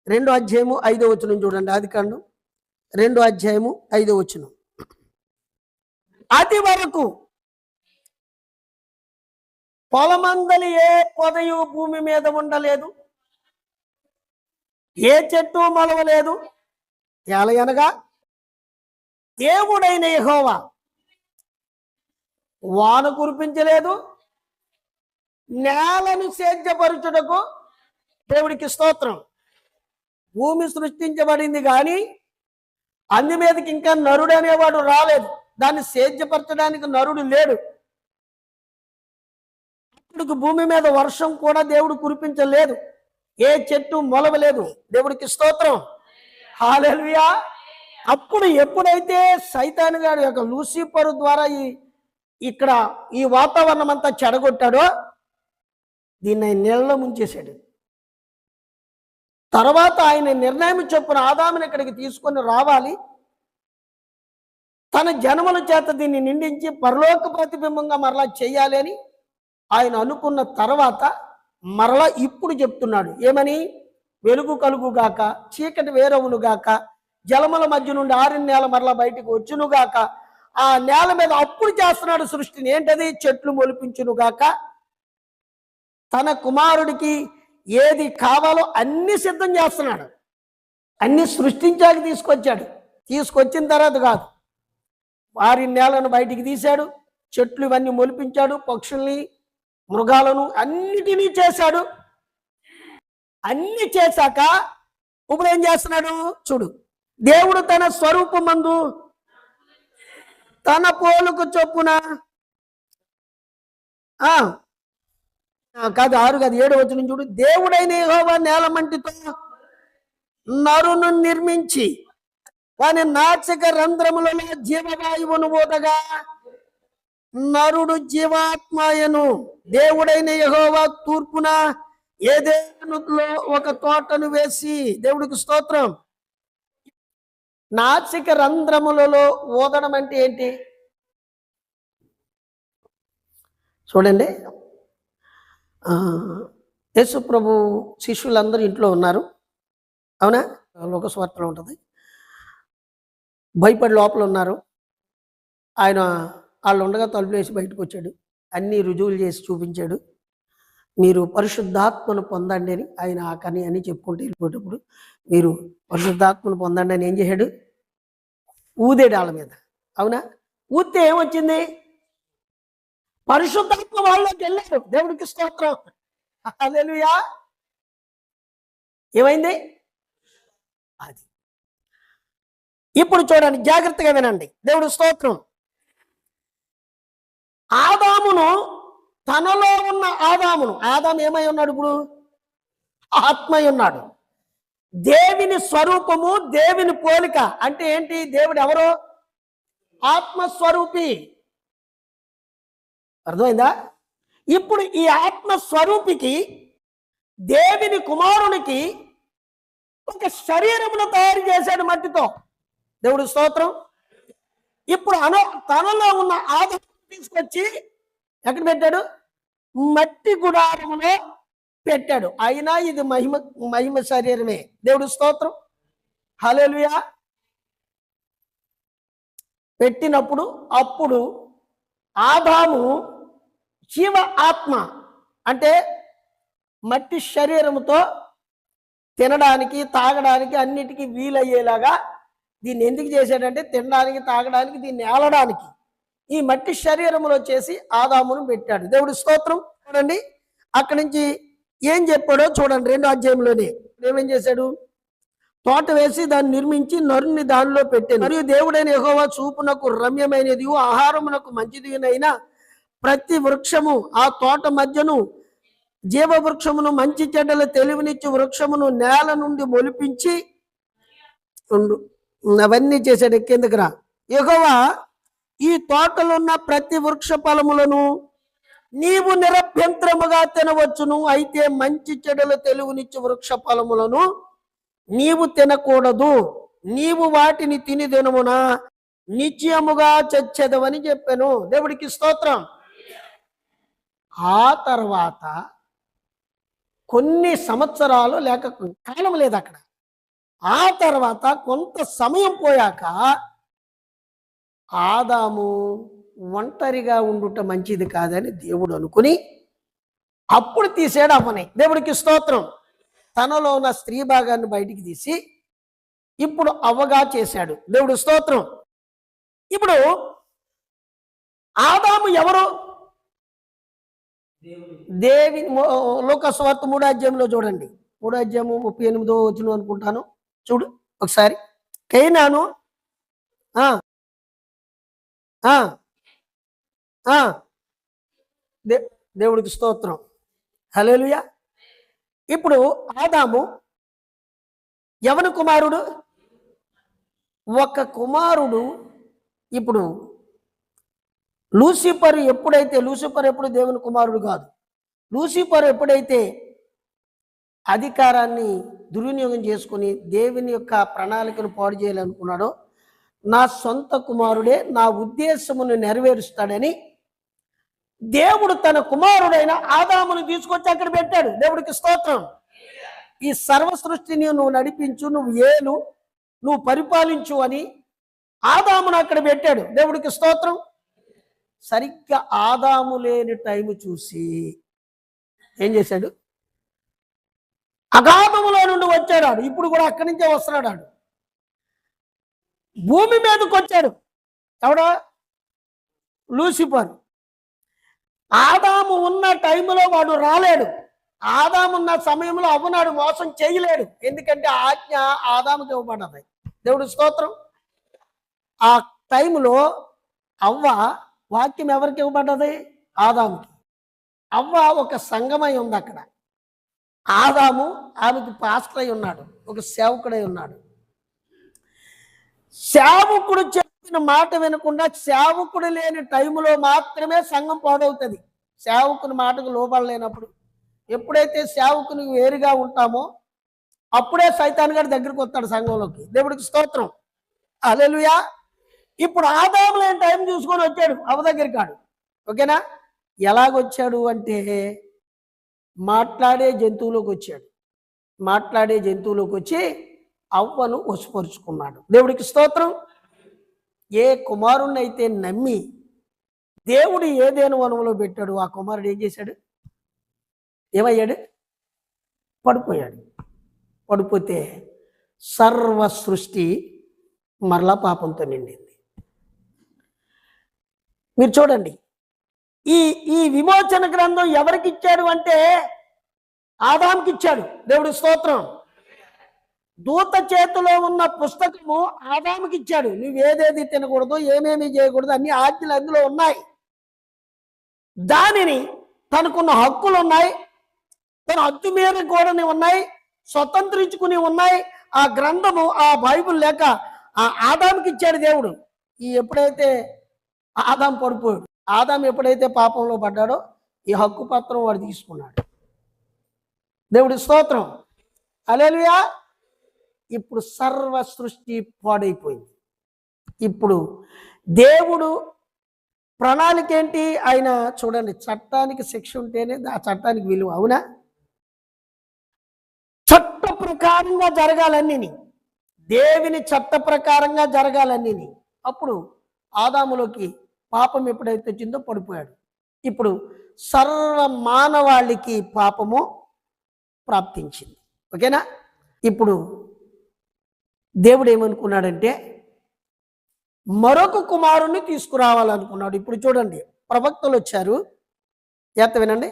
2:5 చూడండి. ఆదికాండం 2:5. అది వరకు పొలమందలి ఏ పొదయు భూమి మీద ఉండలేదు, ఏ చెట్టు మొలవలేదు. ఎలయనగా దేవుడైన యెహోవా వాన కురిపించలేదు, నేలను సేద్యపరచుటకు. దేవుడికి స్తోత్రం. భూమి సృష్టించబడింది కానీ అందు మీదకి ఇంకా నరుడు అనేవాడు రాలేదు. దాన్ని సేద్యపరచడానికి నరుడు లేడు. ఇప్పుడు భూమి మీద వర్షం కూడా దేవుడు కురిపించలేదు, ఏ చెట్టు మొలవలేదు. దేవుడికి స్తోత్రం. హల్లెలూయా. అప్పుడు ఎప్పుడైతే సైతాను గారి యొక్క లూసిఫరు ద్వారా ఇక్కడ ఈ వాతావరణం అంతా చెడగొట్టాడో దీన్ని ఆయన నీళ్ళలో ముంచేశాడు. తర్వాత ఆయన నిర్ణయం చొప్పున ఆదాముని ఇక్కడికి తీసుకొని రావాలి, తన జనముల చేత దీన్ని నిండించి పరలోక ప్రతిబింబంగా మరలా చేయాలి అని ఆయన అనుకున్న తర్వాత మరలా ఇప్పుడు చెప్తున్నాడు. ఏమని? వెలుగు కలుగుగాక, చీకటి వేరవునుగాక, జలముల మధ్య నుండి ఆరిన నేల మరలా బయటకు వచ్చునుగాక. ఆ నేల మీద అప్పుడు చేస్తున్నాడు సృష్టిని. ఏంటది? చెట్లు మొలిపించునుగాక. తన కుమారుడికి ఏది కావాలో అన్ని సిద్ధం చేస్తున్నాడు. అన్ని సృష్టించాక తీసుకొచ్చాడు. తీసుకొచ్చిన తర్వాత కాదు, వారి నేలను బయటికి తీశాడు, చెట్లు ఇవన్నీ మొలిపించాడు, పక్షుల్ని మృగాలను అన్నిటినీ చేశాడు. అన్ని చేశాక ఇప్పుడు ఏం చేస్తున్నాడు చూడు. దేవుడు తన స్వరూపమందు తన పోలుకు చొప్పున కాదు 6 కాదు 7 చూడు. దేవుడైన యెహోవా నేల మంటితో నరును నిర్మించి వాని నాసిక రంధ్రములలో జీవవాయువును ఊదగా నరుడు జీవాత్మయను. దేవుడైన యెహోవా తూర్పున ఏదెనులో ఒక తోటను వేసి. దేవుడికి స్తోత్రం. నాసిక రంధ్రములలో ఊదడం అంటే ఏంటి చూడండి. యేసు ప్రభు శిష్యులందరూ ఇంట్లో ఉన్నారు, అవునా? లోకస్వార్తలో ఉంటుంది. భయపడి లోపల ఉన్నారు. ఆయన వాళ్ళు ఉండగా తలుపులు వేసి బయటకు వచ్చాడు, అన్ని రుజువులు చేసి చూపించాడు. మీరు పరిశుద్ధాత్మను పొందండి అని ఆయన ఆ కని అని చెప్పుకుంటూ వెళ్ళిపోయేటప్పుడు మీరు పరిశుద్ధాత్మను పొందండి అని ఏం చేశాడు? ఊదేడు వాళ్ళ మీద, అవునా? ఊస్తే ఏమొచ్చింది? పరిశుద్ధాత్మ వాళ్ళలోకి వెళ్ళాడు. దేవుడికి స్తోత్రం. హల్లెలూయా. ఏమైంది అది? ఇప్పుడు చూడండి, జాగ్రత్తగా వినండి. దేవుడి స్తోత్రం. ఆదామును, తనలో ఉన్న ఆదాము ఏమై ఉన్నాడు? ఇప్పుడు ఆత్మై ఉన్నాడు. దేవుని స్వరూపము, దేవుని పోలిక అంటే ఏంటి? దేవుడు ఎవరో ఆత్మస్వరూపి. అర్థమైందా? ఇప్పుడు ఈ ఆత్మస్వరూపికి దేవుని కుమారునికి ఒక శరీరమును తయారు చేశాడు మట్టితో. దేవుడు స్తోత్రం. ఇప్పుడు తనలో ఉన్న ఆదాము తీసుకొచ్చి ఎక్కడ పెట్టాడు? మట్టి గుడారములో పెట్టాడు. అయినా ఇది మహిమ శరీరమే. దేవుడు స్తోత్రం. హల్లెలూయా. పెట్టినప్పుడు అప్పుడు ఆదాము జీవ ఆత్మ అంటే మట్టి శరీరముతో తినడానికి తాగడానికి అన్నిటికీ వీలయ్యేలాగా దీన్ని ఎందుకు చేశాడంటే తినడానికి తాగడానికి, దీన్ని ఏలడానికి ఈ మట్టి శరీరములో చేసి ఆదామును పెట్టాడు. దేవుడి స్తోత్రం. చూడండి అక్కడి నుంచి ఏం చెప్పాడో చూడండి. 2వ అధ్యాయంలోనే ఏమేం చేశాడు? తోట వేసి దాన్ని నిర్మించి నరుని దానిలో పెట్టాను. మరియు దేవుడైన యెహోవా చూపునకు రమ్యమైనది, ఆహారమునకు మంచిదినైన ప్రతి వృక్షము ఆ తోట మధ్యను జీవ వృక్షమును, మంచి చెడ్డల తెలివినిచ్చు వృక్షమును నేల నుండి మొలిపించి అవన్నీ చేశాడు. కిందకి రా. యెహోవా ఈ తోటలో ఉన్న ప్రతి వృక్ష ఫలములను నీవు నిరభ్యంతరముగా తినవచ్చును, అయితే మంచి చెడుల తెలివినిచ్చు వృక్ష ఫలములను నీవు తినకూడదు. నీవు వాటిని తిని దినమున నిత్యముగా చచ్చెదవని చెప్పాను. దేవుడికి స్తోత్రం. ఆ తర్వాత కొన్ని సంవత్సరాలు లేక కాలం లేదు అక్కడ. ఆ తర్వాత కొంత సమయం పోయాక ఆదాము ఒంటరిగా ఉండుట మంచిది కాదని దేవుడు అనుకుని అప్పుడు తీసాడు అవ్వని. దేవుడికి స్తోత్రం. తనలో ఉన్న స్త్రీ భాగాన్ని బయటికి తీసి ఇప్పుడు అవ్వగా చేశాడు. దేవుడు స్తోత్రం. ఇప్పుడు ఆదాము ఎవరు? దేవి లూకా సువార్త 3వ అధ్యాయంలో చూడండి. 3వ అధ్యాయము 38వ వచనం అనుకుంటాను. చూడు ఒకసారి. కైనాను ఆ ఆ ఆ దేవుడికి స్తోత్రం. హల్లెలూయా. ఇప్పుడు ఆదాము ఎవని కుమారుడు? ఒక కుమారుడు. ఇప్పుడు లూసిఫర్ ఎప్పుడు దేవుని కుమారుడు కాదు. లూసిఫర్ ఎప్పుడైతే అధికారాన్ని దుర్వినియోగం చేసుకుని దేవుని యొక్క ప్రణాళికను పాడు చేయాలనుకున్నాడో, నా సొంత కుమారుడే నా ఉద్దేశమును నెరవేరుస్తాడని దేవుడు తన కుమారుడైన ఆదామును తీసుకొచ్చి అక్కడ పెట్టాడు. దేవుడికి స్తోత్రం. ఈ సర్వ సృష్టిని నువ్వు నడిపించు, నువ్వు ఏలు, నువ్వు పరిపాలించు అని ఆదామును అక్కడ పెట్టాడు. దేవుడికి స్తోత్రం. సరిగ్గా ఆదాము లేని టైం చూసి ఏం చేశాడు? అగాధములో నుండి వచ్చాడు. ఇప్పుడు కూడా అక్కడి నుంచే వస్తున్నాడు. భూమి మీదకి వచ్చాడు. ఎవడా? లూసిఫర్. ఆదాము ఉన్న టైంలో వాడు రాలేడు. ఆదాము ఉన్న సమయంలో అవ్వనాడు మోసం చేయలేడు. ఎందుకంటే ఆజ్ఞ ఆదాముకి ఇవ్వబడ్డది. దేవుడు స్తోత్రం. ఆ టైంలో అవ్వ వాక్యం ఎవరికి ఇవ్వబడ్డది? ఆదాముకి. అవ్వ ఒక సంగమై ఉంది అక్కడ. ఆదాము ఆమెకు పాస్టర్ అయి ఉన్నాడు, ఒక సేవకుడై ఉన్నాడు. సేవకుడు చెప్పిన మాట వినకుండా సేవకుడు లేని టైంలో మాత్రమే సంఘం పాడవుతుంది. సేవకుని మాటకు లోబడలేనప్పుడు, ఎప్పుడైతే సేవకుని వేరుగా ఉంటామో అప్పుడే సైతాన్ గారి దగ్గరికి వస్తాడు సంఘంలోకి. దేవుడికి స్తోత్రం. హల్లెలూయా. ఇప్పుడు ఆదాము లేని టైం చూసుకొని వచ్చాడు అవ్వ దగ్గరికి కాడు. ఓకేనా? ఎలాగొచ్చాడు అంటే మాట్లాడే జంతువులోకి వచ్చాడు. మాట్లాడే జంతువులోకి వచ్చి అవ్వను వశపరుచుకున్నాడు. దేవుడికి స్తోత్రం. ఏ కుమారుణ్ణి అయితే నమ్మి దేవుడు ఏదేను వనంలో పెట్టాడు, ఆ కుమారుడు ఏం చేశాడు? ఏమయ్యాడు? పడిపోయాడు. పడిపోతే సర్వ సృష్టి మరలా పాపంతో నిండింది. మీరు చూడండి, ఈ ఈ విమోచన గ్రంథం ఎవరికి ఇచ్చాడు అంటే ఆదాముకి ఇచ్చాడు. దేవుడి స్తోత్రం. దూత చేతిలో ఉన్న పుస్తకము ఆదాముకి ఇచ్చాడు. నువ్వేదేది తినకూడదు, ఏమేమి చేయకూడదు, అన్ని ఆజ్ఞలు అందులో ఉన్నాయి. దానిని తనకున్న హక్కులు ఉన్నాయి, తన హద్దు మీద కూడా ఉన్నాయి, స్వతంత్రించుకుని ఉన్నాయి. ఆ గ్రంథము, ఆ బైబిల్ లేక ఆ ఆదాముకి ఇచ్చాడు దేవుడు. ఈ ఎప్పుడైతే ఆదాము పడిపోయాడు, ఆదాము ఎప్పుడైతే పాపంలో పడ్డాడో ఈ హక్కు పత్రం వాడు తీసుకున్నాడు. దేవుడి స్తోత్రం. హల్లెలూయా. ఇప్పుడు సర్వ సృష్టి పాడైపోయింది. ఇప్పుడు దేవుడు ప్రణాళిక ఏంటి? ఆయన చూడండి, చట్టానికి శిక్ష ఉంటేనే ఆ చట్టానికి విలువ. అవునా? చట్ట ప్రకారంగా జరగాలన్నీ, దేవుని చట్ట ప్రకారంగా జరగాలన్నీ. అప్పుడు ఆదాములోకి పాపం ఎప్పుడైతే వచ్చిందో పడిపోయాడు. ఇప్పుడు సర్వ మానవాళికి పాపము ప్రాప్తించింది. ఓకేనా? ఇప్పుడు దేవుడు ఏమనుకున్నాడంటే మరొక కుమారుణ్ణి తీసుకురావాలనుకున్నాడు. ఇప్పుడు చూడండి, ప్రవక్తలు వచ్చారు. వినండి,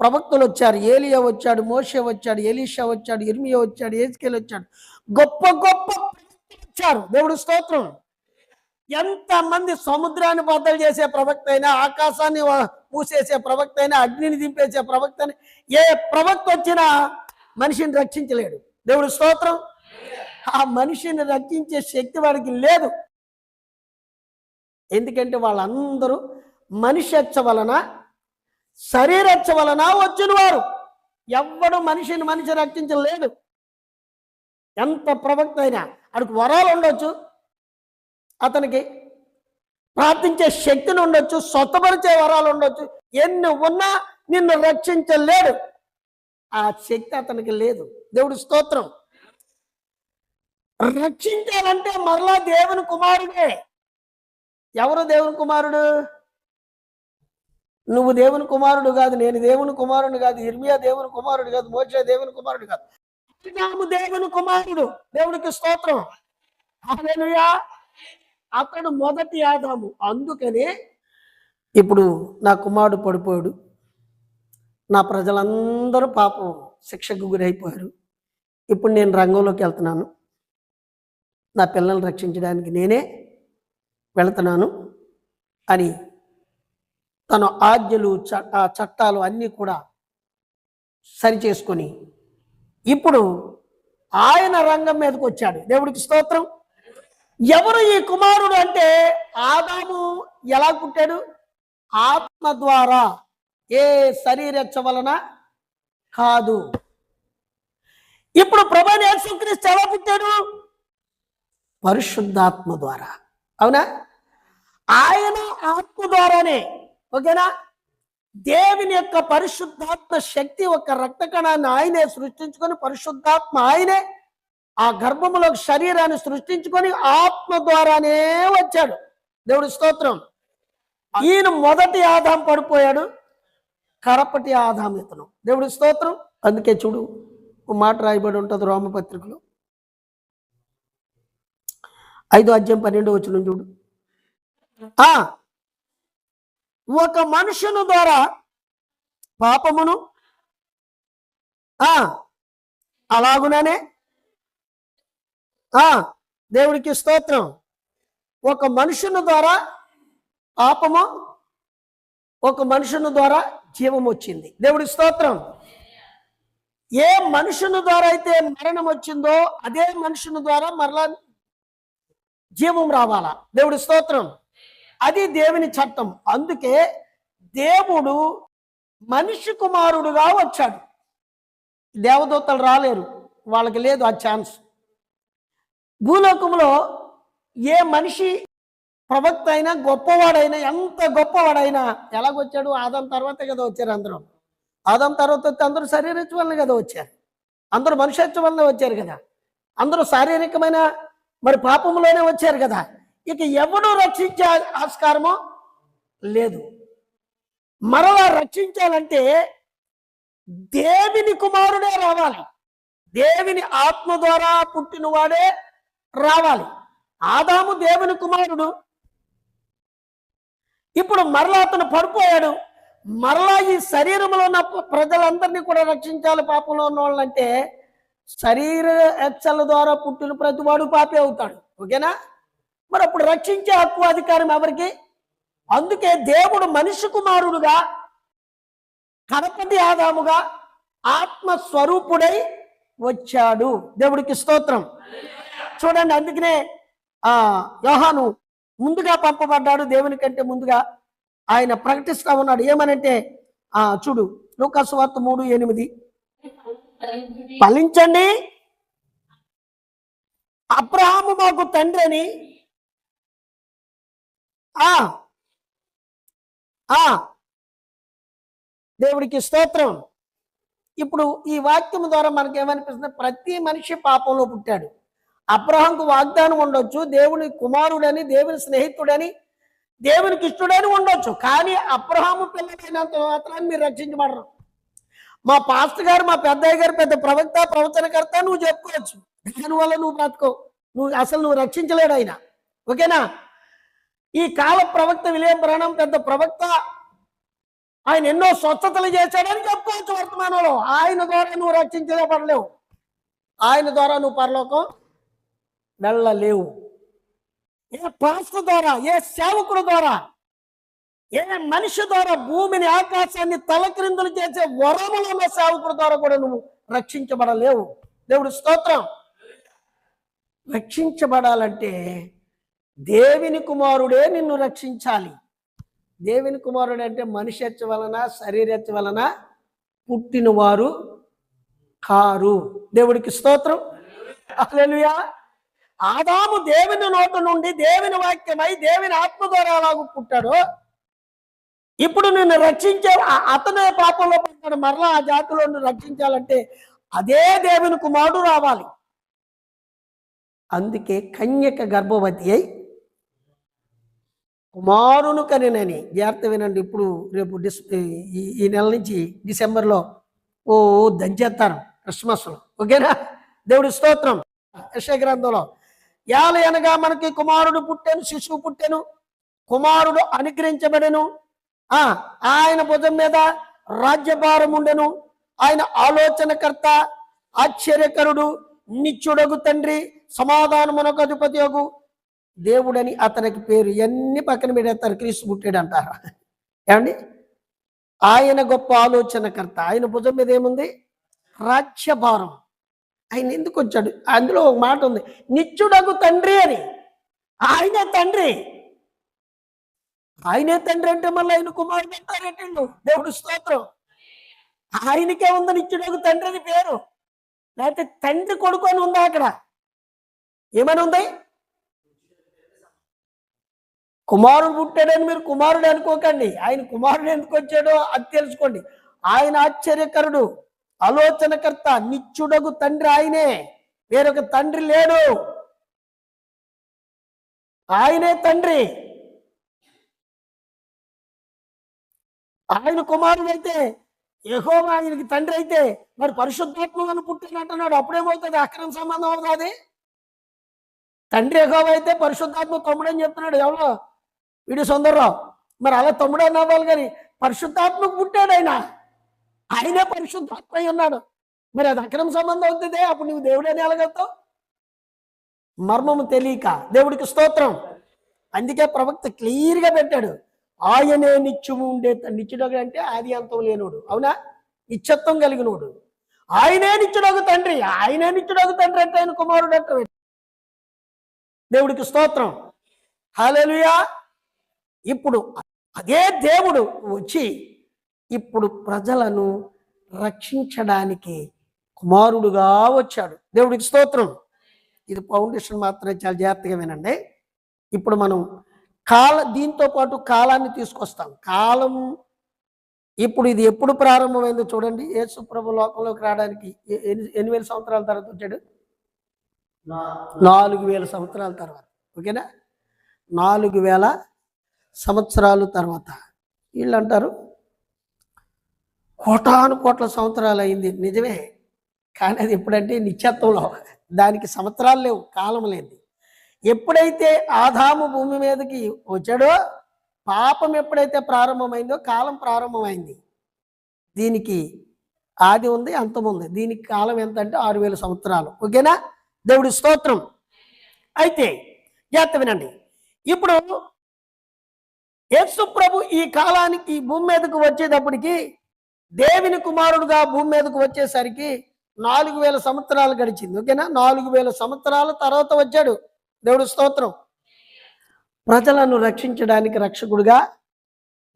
ప్రవక్తలు వచ్చారు. ఏలియా వచ్చాడు, మోషే వచ్చాడు, ఎలీషా వచ్చాడు, ఇర్మియా వచ్చాడు, ఎజ్కేల్ వచ్చాడు. గొప్ప గొప్ప వచ్చారు. దేవుడు స్తోత్రం. ఎంతమంది సముద్రాన్ని బద్దలు చేసే ప్రవక్త అయినా, ఆకాశాన్ని మూసేసే ప్రవక్త అయినా, అగ్నిని దింపేసే ప్రవక్త అయినా, ఏ ప్రవక్త వచ్చినా మనిషిని రక్షించలేడు. దేవుడు స్తోత్రం. ఆ మనిషిని రక్షించే శక్తి వాడికి లేదు. ఎందుకంటే వాళ్ళందరూ మనిషి హెచ్చ వలన, శరీరచ్చ వలన వచ్చిన వారు. ఎవ్వడు మనిషి రక్షించలేడు. ఎంత ప్రవక్త అయినా అడికి వరాలు ఉండొచ్చు, అతనికి ప్రార్థించే శక్తిని ఉండొచ్చు, స్వస్థపరిచే వరాలు ఉండొచ్చు, ఎన్ని ఉన్నా నిన్ను రక్షించలేడు. ఆ శక్తి అతనికి లేదు. దేవుడి స్తోత్రం. రక్షించాలంటే మరలా దేవుని కుమారుడే. ఎవరు దేవుని కుమారుడు? నువ్వు దేవుని కుమారుడు కాదు, నేను దేవుని కుమారుడు కాదు, ఇర్మియా దేవుని కుమారుడు కాదు, మోషే దేవుని కుమారుడు కాదు, ఆదాము దేవుని కుమారుడు. దేవునికి స్తోత్రం. హల్లెలూయా. అతడు మొదటి ఆదాము. అందుకనే ఇప్పుడు నా కుమారుడు పడిపోయాడు, నా ప్రజలందరూ పాపం శిక్షకు గురైపోయారు, ఇప్పుడు నేను రంగంలోకి వెళ్తున్నాను, నా పిల్లల్ని రక్షించడానికి నేనే వెళుతున్నాను అని తన ఆజ్ఞలు చట్టాలు అన్నీ కూడా సరిచేసుకొని ఇప్పుడు ఆయన రంగం మీదకి వచ్చాడు. దేవుడికి స్తోత్రం. ఎవరు ఈ కుమారుడు అంటే, ఆదాము ఎలా పుట్టాడు? ఆత్మ ద్వారా, ఏ శరీరచ్చ వలన కాదు. ఇప్పుడు ప్రభువైన యేసుక్రీస్తు ఎలా పుట్టాడు? పరిశుద్ధాత్మ ద్వారా. అవునా? ఆయన ఆత్మ ద్వారానే. ఓకేనా? దేవుని యొక్క పరిశుద్ధాత్మ శక్తి ఒక రక్త కణాన్ని ఆయనే సృష్టించుకొని, పరిశుద్ధాత్మ ఆయనే ఆ గర్భములో శరీరాన్ని సృష్టించుకొని ఆత్మ ద్వారానే వచ్చాడు. దేవుడి స్తోత్రం. ఈయన మొదటి ఆదాం పడిపోయాడు, కడపటి ఆదాం ఇతను. దేవుడి స్తోత్రం. అందుకే చూడు, ఒక మాట రాయబడి ఉంటుంది రోమపత్రికలో 5:12 చూడు. ఒక మనుషుని ద్వారా పాపమును, అలాగుననే దేవుడికి స్తోత్రం, ఒక మనుషుని ద్వారా పాపము, ఒక మనుషుని ద్వారా జీవం వచ్చింది. దేవుడి స్తోత్రం. ఏ మనుషుని ద్వారా అయితే మరణం వచ్చిందో అదే మనుషుని ద్వారా మరలా జీవం రావాలా. దేవుడి స్తోత్రం. అది దేవుని చట్టం. అందుకే దేవుడు మనిషి కుమారుడుగా వచ్చాడు. దేవదూతలు రాలేరు, వాళ్ళకి లేదు ఆ ఛాన్స్. భూలోకంలో ఏ మనిషి ప్రవక్త అయినా, గొప్పవాడైనా, ఎంత గొప్పవాడైనా ఎలాగొచ్చాడు? ఆదాం తర్వాతే కదా వచ్చారు అందరూ. ఆదాం తర్వాత అందరూ శరీరచ్చ వలన కదా వచ్చారు, అందరూ మనుష్యత్వ వలన వచ్చారు కదా, అందరూ శారీరకమైన మరి పాపంలోనే వచ్చారు కదా. ఇక ఎవడు రక్షించే ఆస్కారమో లేదు. మరలా రక్షించాలంటే దేవుని కుమారుడే రావాలి, దేవుని ఆత్మ ద్వారా పుట్టినవాడే రావాలి. ఆదాము దేవుని కుమారుడు. ఇప్పుడు మరలా అతను పడిపోయాడు. మరలా ఈ శరీరంలో ఉన్న ప్రజలందరినీ కూడా రక్షించాలి పాపంలో ఉన్న వాళ్ళంటే, శరీర హెచ్చల ద్వారా పుట్టిన ప్రతివాడు పాపే అవుతాడు. ఓకేనా? మరి అప్పుడు రక్షించే హక్కు అధికారం ఎవరికి? అందుకే దేవుడు మనిషి కుమారుడుగా, కడపటి ఆదాముగా, ఆత్మ స్వరూపుడై వచ్చాడు. దేవుడికి స్తోత్రం. చూడండి, అందుకనే యోహాను ముందుగా పంపబడ్డాడు. దేవుని కంటే ముందుగా ఆయన ప్రకటిస్తా ఉన్నాడు. ఏమనంటే చూడు, లూకా సువార్త 3:8, ఫలించండి, అబ్రహాము మాకు తండ్రి అని దేవుడికి స్తోత్రం. ఇప్పుడు ఈ వాక్యం ద్వారా మనకి ఏమనిపిస్తుంది? ప్రతి మనిషి పాపంలో పుట్టాడు. అబ్రహాంకు వాగ్దానం ఉండొచ్చు, దేవుని కుమారుడని, దేవుని స్నేహితుడని, దేవునికి ఇష్టడని ఉండొచ్చు. కానీ అబ్రహాము పిల్లలైనంత మాత్రాన్ని మీరు రక్షించబడరు. మా పాస్టర్ గారు, మా పెద్దయ్య గారు పెద్ద ప్రవక్త, ప్రవచనకర్త నువ్వు చెప్పుకోవచ్చు, దానివల్ల నువ్వు బ్రతుకో, నువ్వు రక్షించలేడు ఆయన. ఓకేనా? ఈ కాల ప్రవక్త విలియం బ్రహ్నం పెద్ద ప్రవక్త, ఆయన ఎన్నో స్వచ్ఛతలు చేశాడని చెప్పుకోవచ్చు వర్తమానంలో. ఆయన ద్వారా నువ్వు రక్షించలేబడలేవు, ఆయన ద్వారా నువ్వు పరలోకం వెళ్ళలేవు. ఏ పాస్టర్ ద్వారా, ఏ సేవకుడు ద్వారా, ఏ మనిషి ద్వారా, భూమిని ఆకాశాన్ని తలక్రిందులు చేసే వరములు ఉన్న సేవకుడు ద్వారా కూడా నువ్వు రక్షించబడలేవు. దేవుడి స్తోత్రం. రక్షించబడాలంటే దేవుని కుమారుడే నిన్ను రక్షించాలి. దేవుని కుమారుడు అంటే మనిషి వలన, శరీరచ్చ వలన పుట్టినవారు కారు. దేవుడికి స్తోత్రం. హల్లెలూయా. ఆదాము దేవుని నోట నుండి దేవుని వాక్యమై దేవుని ఆత్మ ద్వారా ఎలాగూ పుట్టాడో, ఇప్పుడు నిన్ను రక్షించే అతనే పాపంలో పడ్డాడు, మరలా ఆ జాతిలో రక్షించాలంటే అదే దేవుని కుమారుడు రావాలి. అందుకే కన్యక గర్భవతి అయి కుమారును కనినని. జాగ్రత్త వినండి. ఇప్పుడు రేపు ఈ నెల నుంచి డిసెంబర్లో దంచేస్తారు క్రిస్మస్లో. ఓకేనా? దేవుడి స్తోత్రం. యెషయా గ్రంథంలో అనగా మనకి కుమారుడు పుట్టెను, శిశువు పుట్టెను, కుమారుడు అనుగ్రహించబడెను, ఆయన భుజం మీద రాజ్యభారం ఉండెను, ఆయన ఆలోచనకర్త, ఆశ్చర్యకరుడు, నిత్యుడగు తండ్రి, సమాధానమునకు అధిపతి యొగు దేవుడని అతనికి పేరు. ఇవన్నీ పక్కన పెడతారు. క్రీస్తు పుట్టాడు అంటారు. ఏమండి? ఆయన గొప్ప ఆలోచనకర్త. ఆయన భుజం మీద ఏముంది? రాజ్యభారం. ఆయన ఎందుకు వచ్చాడు? అందులో ఒక మాట ఉంది, నిత్యుడగు తండ్రి అని. ఆయనే తండ్రి. ఆయనే తండ్రి అంటే మళ్ళీ ఆయన కుమారుడు అంటారేంటి? దేవుడు స్తోత్రం. ఆయనకే ఉంది నిత్యుడగు తండ్రి అని పేరు. లేకపోతే తండ్రి కొడుకు అని ఉందా? అక్కడ ఏమని ఉంది? కుమారుడు పుట్టాడని మీరు కుమారుడు అనుకోకండి. ఆయన కుమారుడు ఎందుకు వచ్చాడో అది తెలుసుకోండి. ఆయన ఆశ్చర్యకరుడు, ఆలోచనకర్త, నిత్యుడగు తండ్రి. ఆయనే, వేరొక తండ్రి లేడు. ఆయనే తండ్రి. ఆయన కుమారుడు అయితే, యెహోవా ఆయనకి తండ్రి అయితే, మరి పరిశుద్ధాత్మను పుట్టినట్టున్నాడు. అప్పుడేమవుతుంది? అక్రమ సంబంధం అవుతుంది. తండ్రి యెహోవా అయితే పరిశుద్ధాత్మ తమ్ముడని చెప్తున్నాడు ఎవరో వీడు సుందర్రావు. మరి అలా తమ్ముడు అన్నవాళ్ళు, కానీ పరిశుద్ధాత్మకు పుట్టాడు ఆయన. ఆయనే పరిశుద్ధాత్మ అయి ఉన్నాడు. మరి అది అక్రమ సంబంధం అవుతుంది. అప్పుడు నువ్వు దేవుడని ఎలాగవుతావు? మర్మము తెలియక. దేవుడికి స్తోత్రం. అందుకే ప్రవక్త క్లియర్గా పెట్టాడు, ఆయనే నిత్యము ఉండే. నిత్యుడు అంటే ఆది అంతం లేనోడు. అవునా? నిత్యత్వం కలిగినోడు. ఆయనే నిత్యుడగు తండ్రి. ఆయనే నిత్యుడగు తండ్రి అంటే ఆయన కుమారుడు అంటే. దేవుడికి స్తోత్రం. హల్లెలూయా. ఇప్పుడు అదే దేవుడు వచ్చి ఇప్పుడు ప్రజలను రక్షించడానికి కుమారుడుగా వచ్చాడు. దేవుడికి స్తోత్రం. ఇది ఫౌండేషన్ మాత్రమే. చాలా జాగ్రత్తగా వినండి. ఇప్పుడు మనం దీంతో పాటు కాలాన్ని తీసుకొస్తాం. కాలం ఇప్పుడు ఇది ఎప్పుడు ప్రారంభమైందో చూడండి. యేసు ప్రభు లోకంలోకి రావడానికి 8,000 సంవత్సరాల తర్వాత వచ్చాడు. 4,000 సంవత్సరాల తర్వాత. ఓకేనా? 4,000 సంవత్సరాల తర్వాత. వీళ్ళు అంటారు కోటాను కోట్ల సంవత్సరాలు అయింది. నిజమే, కానీ అది ఎప్పుడంటే నిత్యత్వంలో. దానికి సంవత్సరాలు లేవు, కాలం లేదు. ఎప్పుడైతే ఆదాము భూమి మీదకి వచ్చాడో, పాపం ఎప్పుడైతే ప్రారంభమైందో కాలం ప్రారంభమైంది. దీనికి ఆది ఉంది, అంతం ఉంది. దీనికి కాలం ఎంత అంటే 6,000 సంవత్సరాలు. ఓకేనా? దేవుడి స్తోత్రం. అయితే జాగ్రత్త వినండి. ఇప్పుడు యేసు ప్రభు ఈ కాలానికి భూమి మీదకు వచ్చేటప్పటికి, దేవుని కుమారుడుగా భూమి మీదకు వచ్చేసరికి 4,000 సంవత్సరాలు గడిచింది. ఓకేనా? 4,000 సంవత్సరాల తర్వాత వచ్చాడు. దేవుడి స్తోత్రం. ప్రజలను రక్షించడానికి రక్షకుడుగా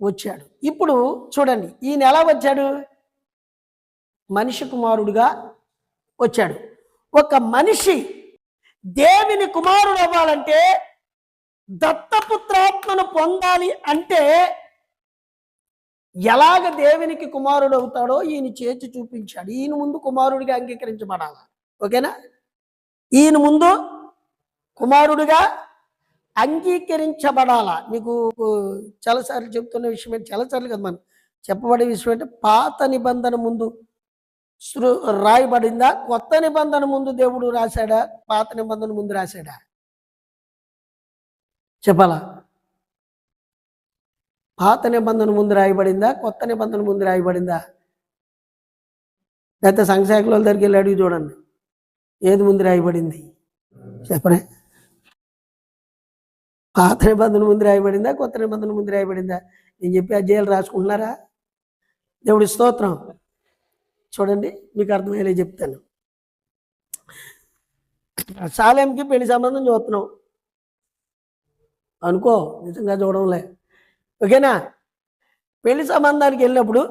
వచ్చాడు. ఇప్పుడు చూడండి, ఈయన ఎలా వచ్చాడు? మనిషి కుమారుడుగా వచ్చాడు. ఒక మనిషి దేవుని కుమారుడు అవ్వాలంటే, దత్తపుత్రాత్మను పొందాలి అంటే ఎలాగ దేవునికి కుమారుడు అవుతాడో ఈయన చేసి చూపించాడు. ఈయన ముందు కుమారుడిగా అంగీకరించబడాలి. ఓకేనా? ఈయన ముందు కుమారుడిగా అంగీకరించబడాలా. మీకు చాలాసార్లు చెప్తున్న విషయం ఏంటి? చాలాసార్లు కదా మనం చెప్పబడే విషయం అంటే, పాత నిబంధన ముందు రాయబడిందా, కొత్త నిబంధన ముందు దేవుడు రాశాడా, పాత నిబంధన ముందు రాశాడా? చెప్పాలా? పాత నిబంధన ముందు రాయబడిందా, కొత్త నిబంధన ముందు రాయబడిందా? లేకపోతే సంఘశాఖల దగ్గరికి వెళ్ళి అడిగి చూడండి, ఏది ముందు రాయబడింది చెప్పనే. పాత నిబంధన ముందు రాయబడిందా, కొత్త నిబంధన ముందు రాయబడిందా? నేను చెప్పి అధ్యాయాలు రాసుకుంటున్నారా? దేవుడి స్తోత్రం. చూడండి, మీకు అర్థమయ్యేలా చెప్తాను. సాలెంకి పెళ్లి సంబంధం చూస్తున్నాం అనుకో, నిజంగా చూడంలే. ఓకేనా? పెళ్లి సంబంధానికి వెళ్ళినప్పుడు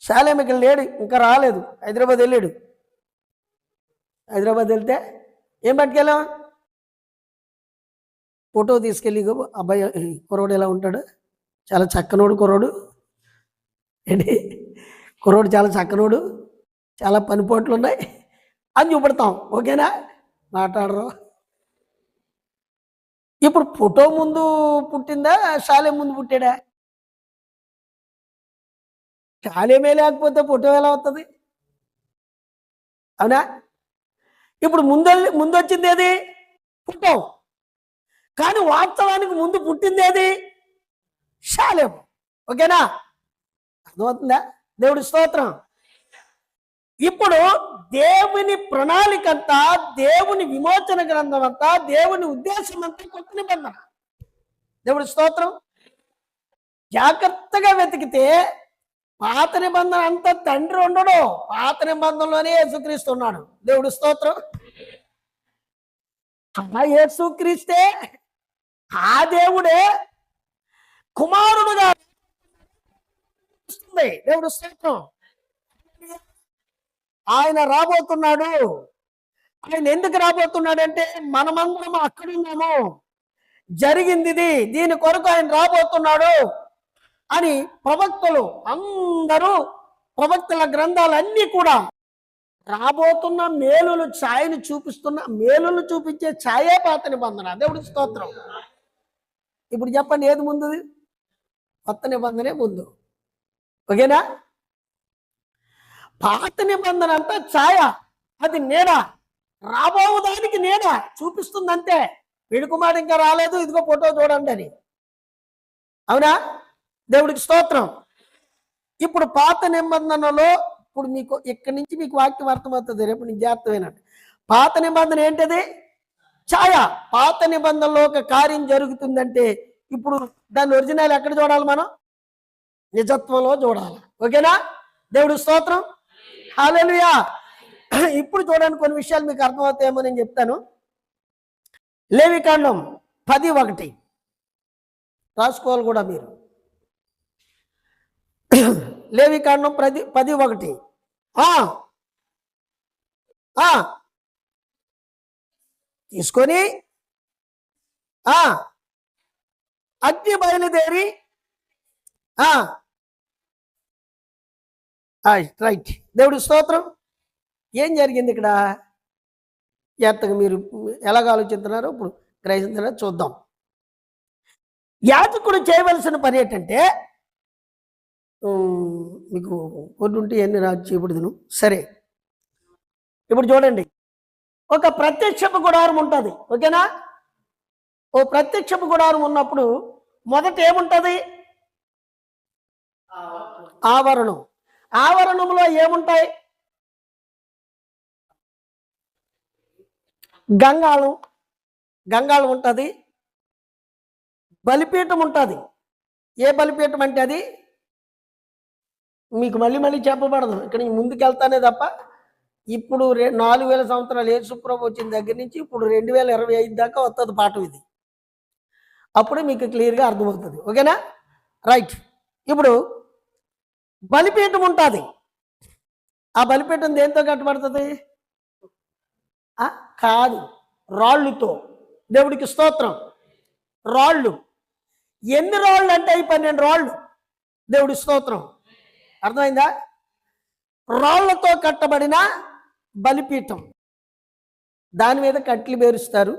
సాలెం ఇక్కడ లేడు, ఇంకా రాలేదు. హైదరాబాద్ వెళ్ళాడు. హైదరాబాద్ వెళ్తే ఏం పట్టుకెళ్ళాం? ఫోటో తీసుకెళ్ళి ఇగో అబ్బాయి కుర్రోడు ఎలా ఉంటాడు, చాలా చక్కనోడు కుర్రోడు ఏంటి, కుర్రోడు చాలా చక్కనోడు, చాలా పనిపోట్లు ఉన్నాయి అని చూపెడతాం. ఓకేనా? మాట్లాడరు. ఇప్పుడు ఫోటో ముందు పుట్టిందా, శాలే ముందు పుట్టాడా? శాలేమే లేకపోతే ఫోటో ఎలా వస్తుంది? అవునా? ఇప్పుడు ముందు వచ్చింది ఏది? ఫోటో. కానీ వాస్తవానికి ముందు పుట్టింది ఏది? శాలేము. ఓకేనా? అర్థమవుతుందా? దేవుడి స్తోత్రం. ఇప్పుడు దేవుని ప్రణాళిక అంతా, దేవుని విమోచన గ్రంథం అంతా, దేవుని ఉద్దేశం అంతా కొత్త నిబంధన. దేవుడి స్తోత్రం. జాగ్రత్తగా వెతికితే పాత నిబంధన అంతా తండ్రి ఉండడు, పాత నిబంధనలోనే యేసుక్రీస్తు ఉన్నాడు. దేవుడి స్తోత్రం. ఆ యేసుక్రీస్తే, ఆ దేవుడే కుమారుడుగా దేవుడి స్తోత్రం. ఆయన రాబోతున్నాడు. ఆయన ఎందుకు రాబోతున్నాడంటే మనమందరం అక్కడున్నాము, జరిగింది ఇది, దీని కొరకు ఆయన రాబోతున్నాడు అని ప్రవక్తలు అందరూ, ప్రవక్తల గ్రంథాలన్నీ కూడా రాబోతున్న మేలులు ఛాయను చూపిస్తున్న, మేలులు చూపించే ఛాయే పాత నిబంధన. దేవుడి స్తోత్రం. ఇప్పుడు చెప్పండి, ఏది ముందు? కొత్త నిబంధనే ముందు. ఓకేనా? పాత నిబంధన అంతా ఛాయ, అది నీడ, రాబోదానికి నీడ చూపిస్తుంది అంతే. వీడుకుమారు ఇంకా రాలేదు, ఇదిగో ఫోటో చూడండి అని. అవునా? దేవుడికి స్తోత్రం. ఇప్పుడు పాత నిబంధనలో, ఇప్పుడు మీకు ఇక్కడి నుంచి మీకు వాక్యం అర్థమవుతుంది, రేపు నీకు జాగ్రత్తమైనట్టు. పాత నిబంధన ఏంటిది? ఛాయ. పాత నిబంధనలో ఒక కార్యం జరుగుతుందంటే ఇప్పుడు దాని ఒరిజినల్ ఎక్కడ చూడాలి మనం? నిజత్వంలో చూడాలి. ఓకేనా? దేవుడి స్తోత్రం. హల్లెలూయా. ఇప్పుడు చూడండి, కొన్ని విషయాలు మీకు అర్థమవుతాయేమో నేను చెప్తాను. లేవికాండం 10:1 రాసుకోవాలి కూడా మీరు. లేవికాండం 10:1 తీసుకొని అగ్ని బయలుదేరి రైట్. దేవుడి స్తోత్రం. ఏం జరిగింది ఇక్కడ? జాగ్రత్తగా మీరు ఎలాగ ఆలోచిస్తున్నారో ఇప్పుడు గ్రహిస్తున్నారో చూద్దాం. యాజకుడు చేయవలసిన పని ఏంటంటే, మీకు కొన్ని ఉంటే ఎన్ని రాజు చేయబడుదును. సరే, ఇప్పుడు చూడండి, ఒక ప్రత్యక్షపు గుడారం ఉంటుంది. ఓకేనా? ఓ ప్రత్యక్షపు గుడారం ఉన్నప్పుడు మొదట ఏముంటుంది? ఆవరణం. ఆవరణంలో ఏముంటాయి? గంగాళం ఉంటుంది, బలిపీఠం ఉంటుంది. ఏ బలిపీఠం అంటే అది మీకు మళ్ళీ చెప్పబడదు, ఇక్కడ ముందుకు వెళ్తానే తప్ప. ఇప్పుడు 4000 సంవత్సరాలు యేసుప్రభు వచ్చిన దగ్గర నుంచి ఇప్పుడు 2025 దాకా వస్తుంది పాఠం ఇది. అప్పుడు మీకు క్లియర్గా అర్థమవుతుంది. ఓకేనా? రైట్. ఇప్పుడు బలిపీఠం ఉంటుంది. ఆ బలిపీఠం దేంతో కట్టబడుతుంది? కాదు, రాళ్ళుతో. దేవుడికి స్తోత్రం. రాళ్ళు. ఎన్ని రాళ్ళు అంటే 12 రాళ్ళు. దేవుడి స్తోత్రం. అర్థమైందా? రాళ్లతో కట్టబడిన బలిపీఠం, దాని మీద కట్లు పేరుస్తారు.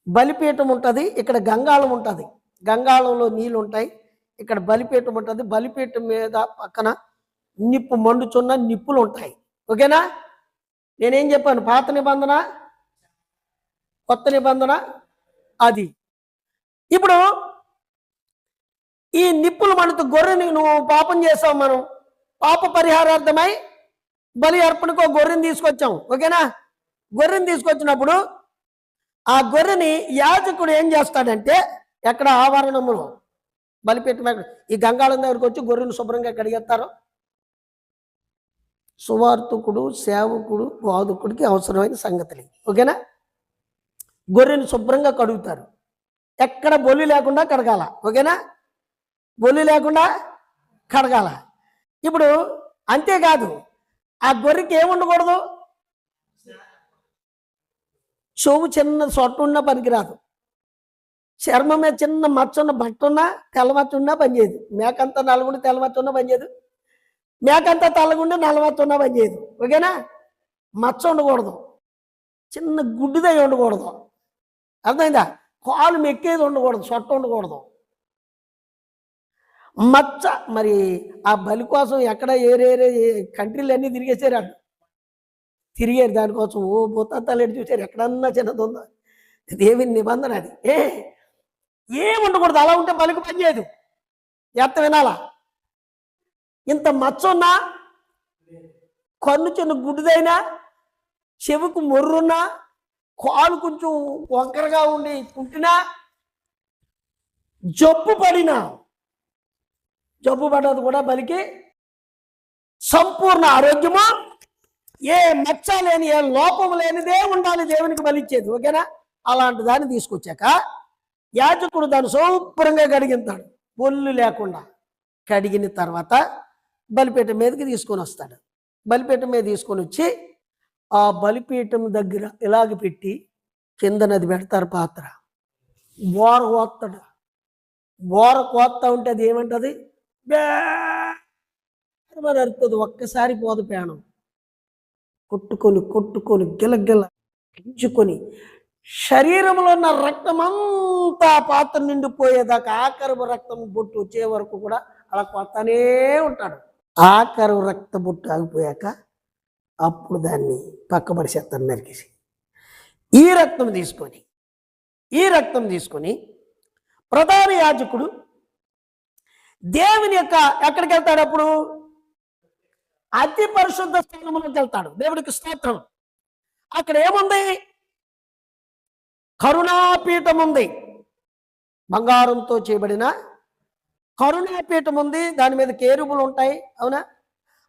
బలిపీఠం ఉంటుంది. ఇక్కడ గంగాళం ఉంటుంది, గంగాళంలో నీళ్ళు ఉంటాయి. ఇక్కడ బలిపీఠం ఉంటుంది. బలిపీఠం మీద పక్కన నిప్పు మండుచున్న నిప్పులు ఉంటాయి. ఓకేనా? నేనేం చెప్పాను? పాత నిబంధన, కొత్త నిబంధన. అది ఇప్పుడు ఈ నిప్పులు మండుతూ గొర్రెని నువ్వు పాపం చేసావు, మనం పాప పరిహారార్థమై బలి అర్పణకు గొర్రెని తీసుకొచ్చాం. ఓకేనా? గొర్రెని తీసుకొచ్చినప్పుడు ఆ గొర్రెని యాజకుడు ఏం చేస్తాడంటే, ఎక్కడ ఆవరణంలో బలిపీఠం ఈ గంగాళం దగ్గరకు వచ్చి గొర్రెను శుభ్రంగా కడిగేస్తారు. సువార్తకుడు, సేవకుడు, వాదుకుడికి అవసరమైన సంగతులు. ఓకేనా? గొర్రెను శుభ్రంగా కడుగుతారు. ఎక్కడ బొల్లి లేకుండా కడగాల. ఓకేనా? బొల్లి లేకుండా కడగాల. ఇప్పుడు అంతేకాదు, ఆ గొర్రెకి ఏముండకూడదు? చెవు చిన్న సొట్టు ఉన్నా పనికిరాదు, చర్మం మీద చిన్న మచ్చ ఉన్న బట్ట ఉన్నా తెల్లమచ్చ ఉన్నా పనిచేయదు, మేకంతా నలుగుండి తెల్లమచ్చ ఉన్నా పనిచేయదు, మేకంతా తెల్లగుండి నల్లమచ్చ ఉన్నా పనిచేయదు. ఓకేనా? మచ్చ ఉండకూడదు, చిన్న గుడ్డిదై ఉండకూడదు, అర్థమైందా? కాలు మెక్కేది ఉండకూడదు, సొట్ట ఉండకూడదు, మచ్చ. మరి ఆ బలి కోసం ఎక్కడ ఏరేరే కంట్రీలు అన్నీ తిరిగేసారు, అటు తిరిగారు దానికోసం. ఓ భూతాలు చూసారు, ఎక్కడన్నా చిన్నది ఉందా? దేవుని నిబంధన అది. ఏం ఉండకూడదు, అలా ఉంటే బలికి పనిచేయదు. ఎత్త వినాలా? ఇంత మచ్చ ఉన్నా, కన్ను చిన్న గుడ్డిదైనా, చెవుకు మొర్రున్నా, కాలు కొంచెం వంకరగా ఉండి కుంటినా, జబ్బు పడదు కూడా బలికి సంపూర్ణ ఆరోగ్యము, ఏ మచ్చ లేని ఏ లోపం లేనిదే ఉండాలి దేవునికి బలిచ్చేది. ఓకేనా? అలాంటి దాన్ని తీసుకొచ్చాక యాజకుడు దాన్ని శుభ్రంగా కడిగిస్తాడు, పొల్లు లేకుండా. కడిగిన తర్వాత బలిపీఠం మీదకి తీసుకొని వస్తాడు. బలిపీఠం మీద తీసుకొని వచ్చి ఆ బలిపీఠం దగ్గర ఇలాగ పెట్టి కిందనది పెడతారు పాత్ర. బోర కోస్తాడు. బోర కోస్తా ఉంటే అది ఏమంటది? మరి అరుతుంది. ఒక్కసారి పోదు ప్రాణం. కొట్టుకొని గిలగిల గింజుకొని శరీరంలో ఉన్న రక్తమంతా పాత్ర నిండిపోయేదాకా, ఆఖరు రక్తం బొట్టు వచ్చే వరకు కూడా అలా కొడతానే ఉంటాడు. ఆఖరు రక్త బొట్టు ఆగిపోయాక అప్పుడు దాన్ని పక్కబడిసేస్తాను నరికేసి. ఈ రక్తం తీసుకొని ప్రధాన యాజకుడు దేవుని యొక్క ఎక్కడికి వెళ్తాడు? అప్పుడు అతి పరిశుద్ధ స్థానంలోకి వెళ్తాడు. దేవుడికి స్తోత్రం. అక్కడ ఏముంది? కరుణాపీఠం ఉంది, బంగారంతో చేయబడిన కరుణాపీఠం ఉంది. దాని మీద కేరుబులు ఉంటాయి. అవునా?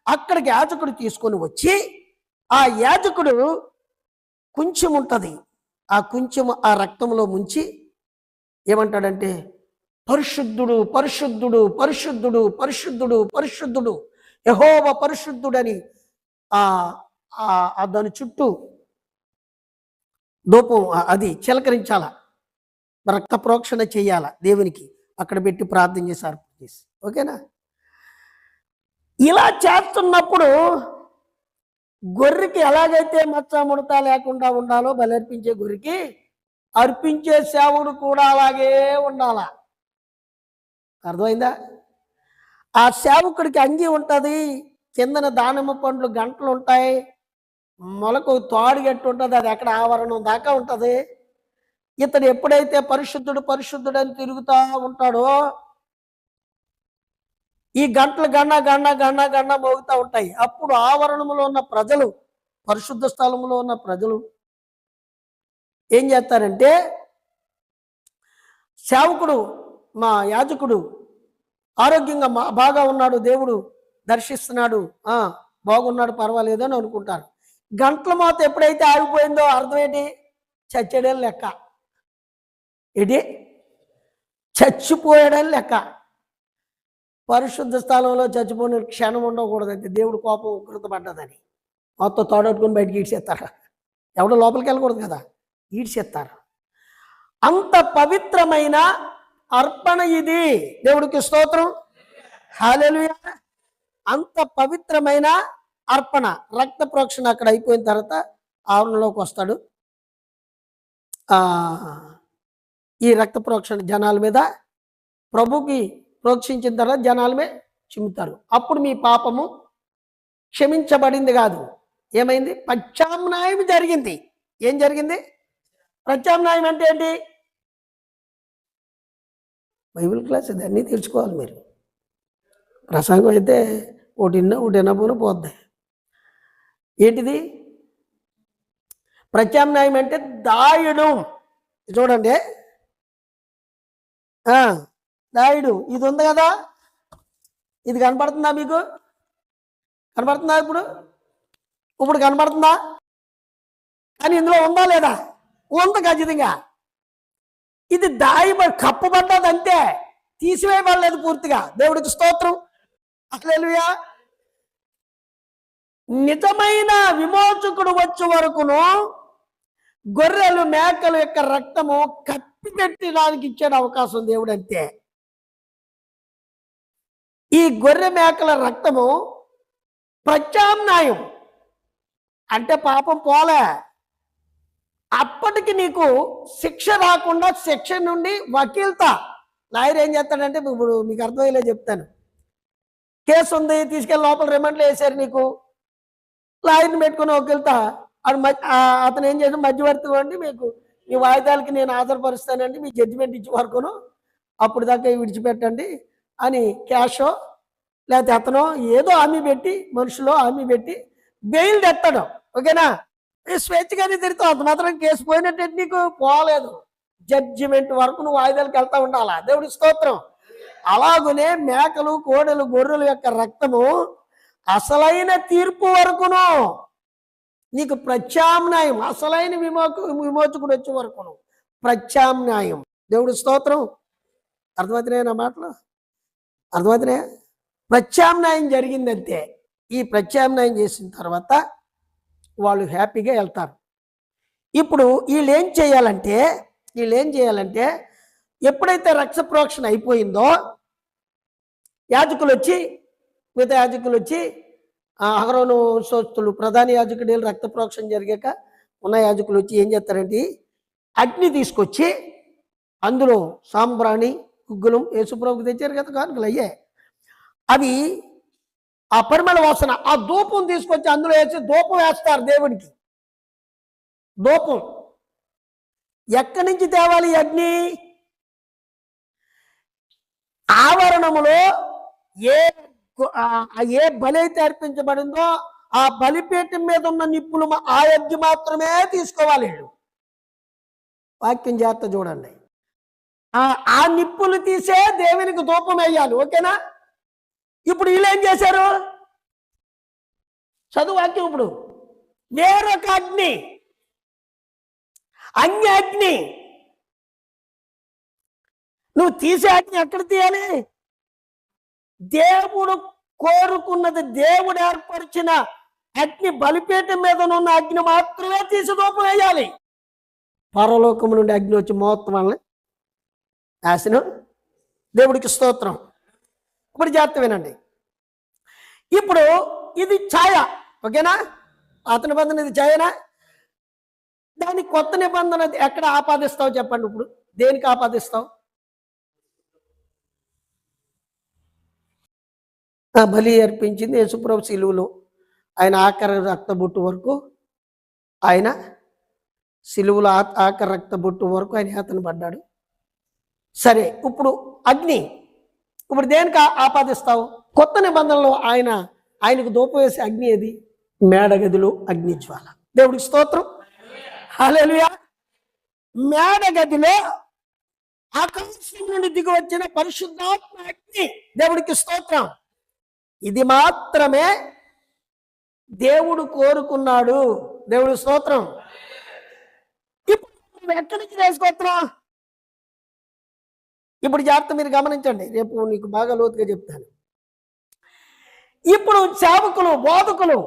అక్కడికి యాజకుడు తీసుకొని వచ్చి, ఆ యాజకుడు కొంచెం ఉంటుంది, ఆ కొంచెం ఆ రక్తంలో ముంచి ఏమంటాడంటే, పరిశుద్ధుడు పరిశుద్ధుడు పరిశుద్ధుడు పరిశుద్ధుడు పరిశుద్ధుడు యెహోవా పరిశుద్ధుడని దాని చుట్టూ ధూపం అది చిలకరించాల, రక్త ప్రోక్షణ చేయాల దేవునికి. అక్కడ పెట్టి ప్రార్థన చేసి అర్పణ చేసి. ఓకేనా? ఇలా చేస్తున్నప్పుడు గొర్రెకి ఎలాగైతే మచ్చ ముడత లేకుండా ఉండాలో బలర్పించే గొర్రెకి అర్పించే సేవుడు కూడా అలాగే ఉండాలా. అర్థమైందా? ఆ సేవకుడికి అంగి ఉంటుంది, కిందన దానిమ్మ పండ్లు గంటలు ఉంటాయి, మొలకు తాడుగట్టు ఉంటుంది, అది ఎక్కడ ఆవరణం దాకా ఉంటుంది. ఇతడు ఎప్పుడైతే పరిశుద్ధుడు పరిశుద్ధుడు అని తిరుగుతూ ఉంటాడో, ఈ గంటలు గన్న మోగుతూ ఉంటాయి. అప్పుడు ఆవరణంలో ఉన్న ప్రజలు, పరిశుద్ధ స్థలంలో ఉన్న ప్రజలు ఏం చేస్తారంటే, సేవకుడు మా యాజకుడు ఆరోగ్యంగా బాగా ఉన్నాడు, దేవుడు దర్శిస్తున్నాడు, బాగున్నాడు, పర్వాలేదు అని అనుకుంటారు. గంటల మోత ఎప్పుడైతే ఆగిపోయిందో అర్థం ఏంటి? చచ్చాడని లెక్క. ఏంటి? చచ్చిపోయాడని లెక్క. పరిశుద్ధ స్థలంలో చచ్చిపోయిన క్షణం ఉండకూడదంటే దేవుడు కోపం ఉగ్రతపడ్డదని మొత్తం తోడట్టుకుని బయటకి ఈడ్చేస్తారు. ఎవడో లోపలికి వెళ్ళకూడదు కదా, ఈడ్చేస్తారు. అంత పవిత్రమైన అర్పణ ఇది. దేవుడికి స్తోత్రం, హల్లెలూయా. అంత పవిత్రమైన అర్పణ, రక్త ప్రోక్షణ అక్కడ అయిపోయిన తర్వాత ఆవరణలోకి వస్తాడు. ఈ రక్త ప్రోక్షణ జనాల మీద, ప్రభుకి ప్రోక్షించిన తర్వాత జనాల మీద చిమ్ముతారు. అప్పుడు మీ పాపము క్షమించబడింది కాదు, ఏమైంది? ప్రత్యామ్నాయం జరిగింది. ఏం జరిగింది? ప్రత్యామ్నాయం అంటే ఏంటి? బైబిల్ క్లాస్ ఇది, అన్నీ తెలుసుకోవాలి మీరు. ప్రసంగం అయితే ఒకటిన్నా పోద్ది. ఏంటిది ప్రత్యామ్నాయం అంటే? దాయుడు. చూడండి, దాయుడు ఇది ఉంది కదా, ఇది కనపడుతుందా మీకు? కనపడుతుందా? ఇప్పుడు కనపడుతుందా? కానీ ఇందులో ఉందా లేదా? ఉంది ఖచ్చితంగా. ఇది కప్పబడ్డది అంతే, తీసివేయబడలేదు పూర్తిగా. దేవుడికి స్తోత్రం, హల్లెలూయా. నిజమైన విమోచకుడు వచ్చే వరకును గొర్రెలు మేకల యొక్క రక్తము కప్పి పెట్టడానికి ఇచ్చాడు అవకాశం దేవుడు అంతే. ఈ గొర్రె మేకల రక్తము ప్రత్యామ్నాయం, అంటే పాపం పోలే. అప్పటికి నీకు శిక్ష రాకుండా శిక్ష నుండి వకీల్తా లాయర్ ఏం చేస్తాడంటే, ఇప్పుడు మీకు అర్థమయ్యేలా చెప్తాను. కేసు ఉంది, తీసుకెళ్ళి లోపల రిమాండ్లో వేసారు, నీకు లాయర్ని పెట్టుకుని వకీల్తా అతను ఏం చేసిన మధ్యవర్తి అండి, మీకు ఈ వాయిదాలకి నేను హాజరుపరుస్తానండి, మీ జడ్జిమెంట్ ఇచ్చి వరకును అప్పుడు దాకా విడిచిపెట్టండి అని క్యాషో లేకపోతే అతను ఏదో హామీ పెట్టి, మనుషులో హామీ పెట్టి బెయిల్ తెస్తాడు. ఓకేనా? స్వేచ్ఛగానే తిరుగుతావు, అంత మాత్రం కేసు పోయినట్టు నీకు పోలేదు. జడ్జిమెంట్ వరకు నువ్వు వాయిదాలకు వెళ్తా ఉండాలా. దేవుడి స్తోత్రం. అలాగనే మేకలు, కోడెలు, గొర్రెల యొక్క రక్తము అసలైన తీర్పు వరకును నీకు ప్రత్యామ్నాయం, అసలైన విమోచకుడు వచ్చే వరకును ప్రత్యామ్నాయం. దేవుడి స్తోత్రం. అర్థమవుతున్నాయి నా మాటలు? అర్థమవుతున్నాయా? ప్రత్యామ్నాయం జరిగిందంతే. ఈ ప్రత్యామ్నాయం చేసిన తర్వాత వాళ్ళు హ్యాపీగా వెళ్తారు. ఇప్పుడు వీళ్ళు ఏం చేయాలంటే ఎప్పుడైతే రక్త ప్రోక్షణ అయిపోయిందో మిగతా యాజకులు వచ్చి అహరోను వంశస్థులు, ప్రధాన యాజకుడు రక్త ప్రోక్షణ జరిగాక ఉన్న యాజకులు వచ్చి ఏం చేస్తారంటే అగ్ని తీసుకొచ్చి అందులో సాంబ్రాణి, గుగ్గులం యేసుప్రభుకి తెచ్చారు కదా కానుకలు, అయ్యే అవి ఆ పరిమళ వాసన, ఆ ధూపం తీసుకొచ్చి అందులో వేసి ధూపం వేస్తారు దేవుడికి. ధూపం ఎక్కడి నుంచి తేవాలి? అగ్ని ఆవరణములో ఏ బలి అయితే అర్పించబడిందో ఆ బలిపీఠం మీద ఉన్న నిప్పులు ఆ అగ్ని మాత్రమే తీసుకోవాలి. వాక్యం జాగ్రత్త చూడండి. ఆ నిప్పులు తీసే దేవునికి ధూపం వేయాలి. ఓకేనా? ఇప్పుడు వీళ్ళు ఏం చేశారు? చదువు వాక్యం. ఇప్పుడు వేరొక అగ్ని, అగ్ని, నువ్వు తీసే అగ్ని ఎక్కడ తీయాలి? దేవుడు కోరుకున్నది, దేవుడు ఏర్పరిచిన అగ్ని, బలిపీఠం మీద ఉన్న అగ్ని మాత్రమే తీసి ధూపం వేయాలి. పరలోకం నుండి అగ్ని వచ్చి మొత్తం వాళ్ళని నాశనం. దేవుడికి స్తోత్రం. ఇప్పుడు జాగ్రత్త వినండి. ఇప్పుడు ఇది ఛాయ. ఓకేనా? పాత నిబంధన ఇది ఛాయనా? దాని కొత్త నిబంధన ఎక్కడ ఆపాదిస్తావు చెప్పండి. ఇప్పుడు దేనికి ఆపాదిస్తావు? బలి అర్పించింది యేసుప్రభు శిలువలో, ఆయన ఆఖరి రక్తబొట్టు వరకు, ఆయన శిలువలో ఆఖరి రక్తబొట్టు వరకు ఆయన యాతన పడ్డాడు. సరే, ఇప్పుడు అగ్ని, ఇప్పుడు దేనికి ఆపాదిస్తావు? కొత్త నిబంధనలో ఆయనకు ధూపం వేసే అగ్ని ఏది? మేడగదిలో అగ్ని జ్వాల. దేవుడికి స్తోత్రం. హల్లెలూయా. మేడగదిలో ఆకాశం నుండి దిగి వచ్చిన పరిశుద్ధాత్మ అగ్ని. దేవుడికి స్తోత్రం. ఇది మాత్రమే దేవుడు కోరుకున్నాడు. దేవుడి స్తోత్రం. ఇప్పుడు ఎక్కడి నుంచి వేసుకోవచ్చురా? ఇప్పుడు జాగ్రత్త, మీరు గమనించండి, రేపు నీకు బాగా లోతుగా చెప్తాను. ఇప్పుడు సేవకులు, బోధకులు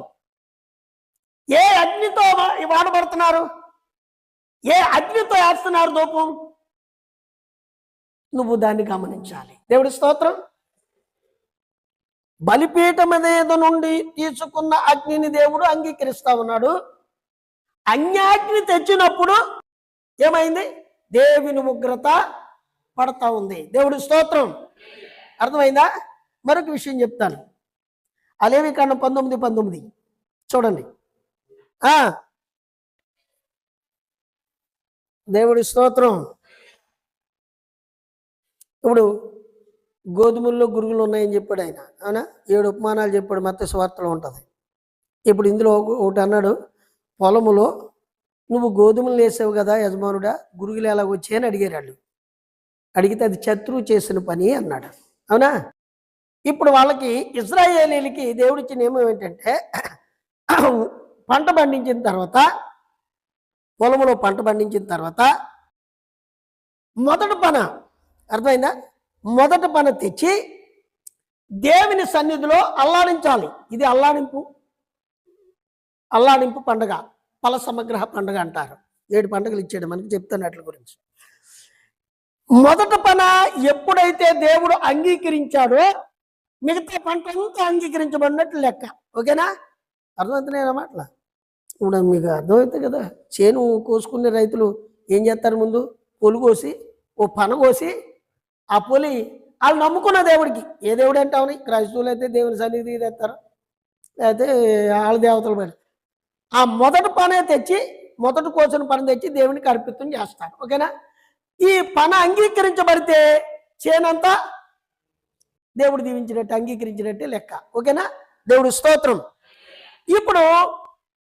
ఏ అగ్నితో వాడబడుతున్నారు? ఏ అగ్నితో వేస్తున్నారు ధూపం? నువ్వు దాన్ని గమనించాలి. దేవుడి స్తోత్రం. బలిపీఠం మీద నుండి తీసుకున్న అగ్నిని దేవుడు అంగీకరిస్తా ఉన్నాడు. అన్యాగ్ని తెచ్చినప్పుడు ఏమైంది? దేవుని ఉగ్రత పడతా ఉంది. దేవుడి స్తోత్రం. అర్థమైందా? మరొక విషయం చెప్తాను. లేవికాండం 19:19 చూడండి. దేవుడి స్తోత్రం. ఇప్పుడు గోధుమల్లో గురుగులు ఉన్నాయని చెప్పాడు ఆయన, అవునా? 7 ఉపమానాలు చెప్పాడు, మత్తయి సువార్తలో ఉంటుంది. ఇప్పుడు ఇందులో ఒకటి అన్నాడు, పొలములో నువ్వు గోధుమలు వేసావు కదా యజమానుడా, గురుగులు ఎలాగ వచ్చాయని అడిగారు వాళ్ళు. అడిగితే అది శత్రువు చేసిన పని అన్నాడు, అవునా? ఇప్పుడు వాళ్ళకి, ఇశ్రాయేలీలకి దేవుడిచ్చిన నియమం ఏంటంటే, పంట పండించిన తర్వాత, పొలములో పంట పండించిన తర్వాత మొదటి పన, అర్థమైందా? మొదటి పన తెచ్చి దేవుని సన్నిధిలో అల్లాడించాలి. ఇది అల్లాడింపు పండగ, ఫల సమగ్రహ పండుగ అంటారు. 7 పండుగలు ఇచ్చాడు మనకి, చెప్తాను వాటి గురించి. మొదటి పన ఎప్పుడైతే దేవుడు అంగీకరించాడో మిగతా పంట అంతా అంగీకరించబడినట్లు లెక్క. ఓకేనా? అర్థమవుతున్నాయన్నమాట. ఇప్పుడు మీకు అర్థమవుతుంది కదా. చేను కోసుకునే రైతులు ఏం చేస్తారు? ముందు పొలు కోసి ఓ పన కోసి ఆ పొలి వాళ్ళు నమ్ముకున్న దేవుడికి, ఏ దేవుడు అంటామని, క్రైస్తవులు అయితే దేవుని సన్నిధి తెస్తారు, లేకపోతే వాళ్ళ దేవతలు పెడతారు. ఆ మొదటి పనే తెచ్చి, మొదటి కోసిన పని తెచ్చి దేవునికి అర్పితం చేస్తారు. ఓకేనా? ఈ పన అంగీకరించబడితే చేనంతా దేవుడు దీవించినట్టు, అంగీకరించినట్టే లెక్క. ఓకేనా? దేవుడు స్తోత్రం. ఇప్పుడు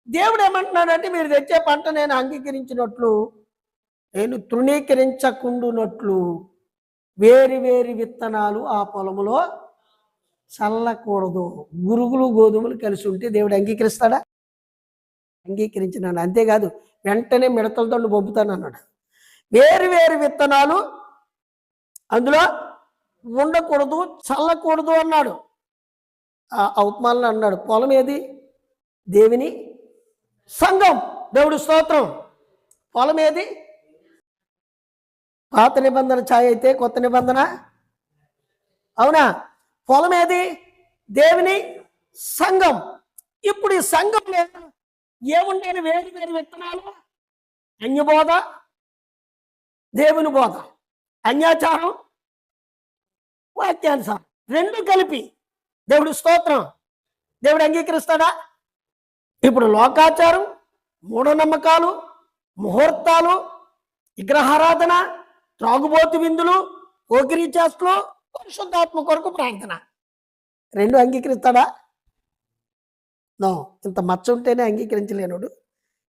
దేవుడు ఏమంటున్నాడంటే, మీరు తెచ్చే పంట నేను అంగీకరించినట్లు, నేను తృణీకరించకుండునట్లు వేరు వేరు విత్తనాలు ఆ పొలములో చల్లకూడదు. గురుగులు గోధుమలు కలిసి ఉంటే దేవుడు అంగీకరిస్తాడా? అంగీకరించినాడు. అంతేకాదు వెంటనే మిడతలతో పంపుతాను అన్నాడు. వేరు వేరు విత్తనాలు అందులో ఉండకూడదు, చల్లకూడదు అన్నాడు. ఆ ఉపమానంలో అన్నాడు, పొలం ఏది? దేవుని సంఘం. దేవుడు స్తోత్రం. పొలం ఏది? పాత నిబంధన ఛాయ అయితే కొత్త నిబంధన, అవునా? పొలం ఏది? దేవుని సంఘం. ఇప్పుడు ఈ సంఘంలో ఏముండేది? వేరు వేరు విత్తనాలు, అన్యబోధ, దేవుని బోధ, అన్యాచారం, వాక్యానుసారం, రెండు కలిపి. దేవుడు స్తోత్రం. దేవుడు అంగీకరిస్తాడా? ఇప్పుడు లోకాచారం, మూఢనమ్మకాలు, ముహూర్తాలు, విగ్రహారాధన, త్రాగుబోతు విందులు, పోకిరీ చేష్టలు, పరిశుద్ధాత్మ కొరకు ప్రార్థన, రెండు అంగీకరిస్తాడా? నో. ఇంత మచ్చ ఉంటేనే అంగీకరించలేనుడు,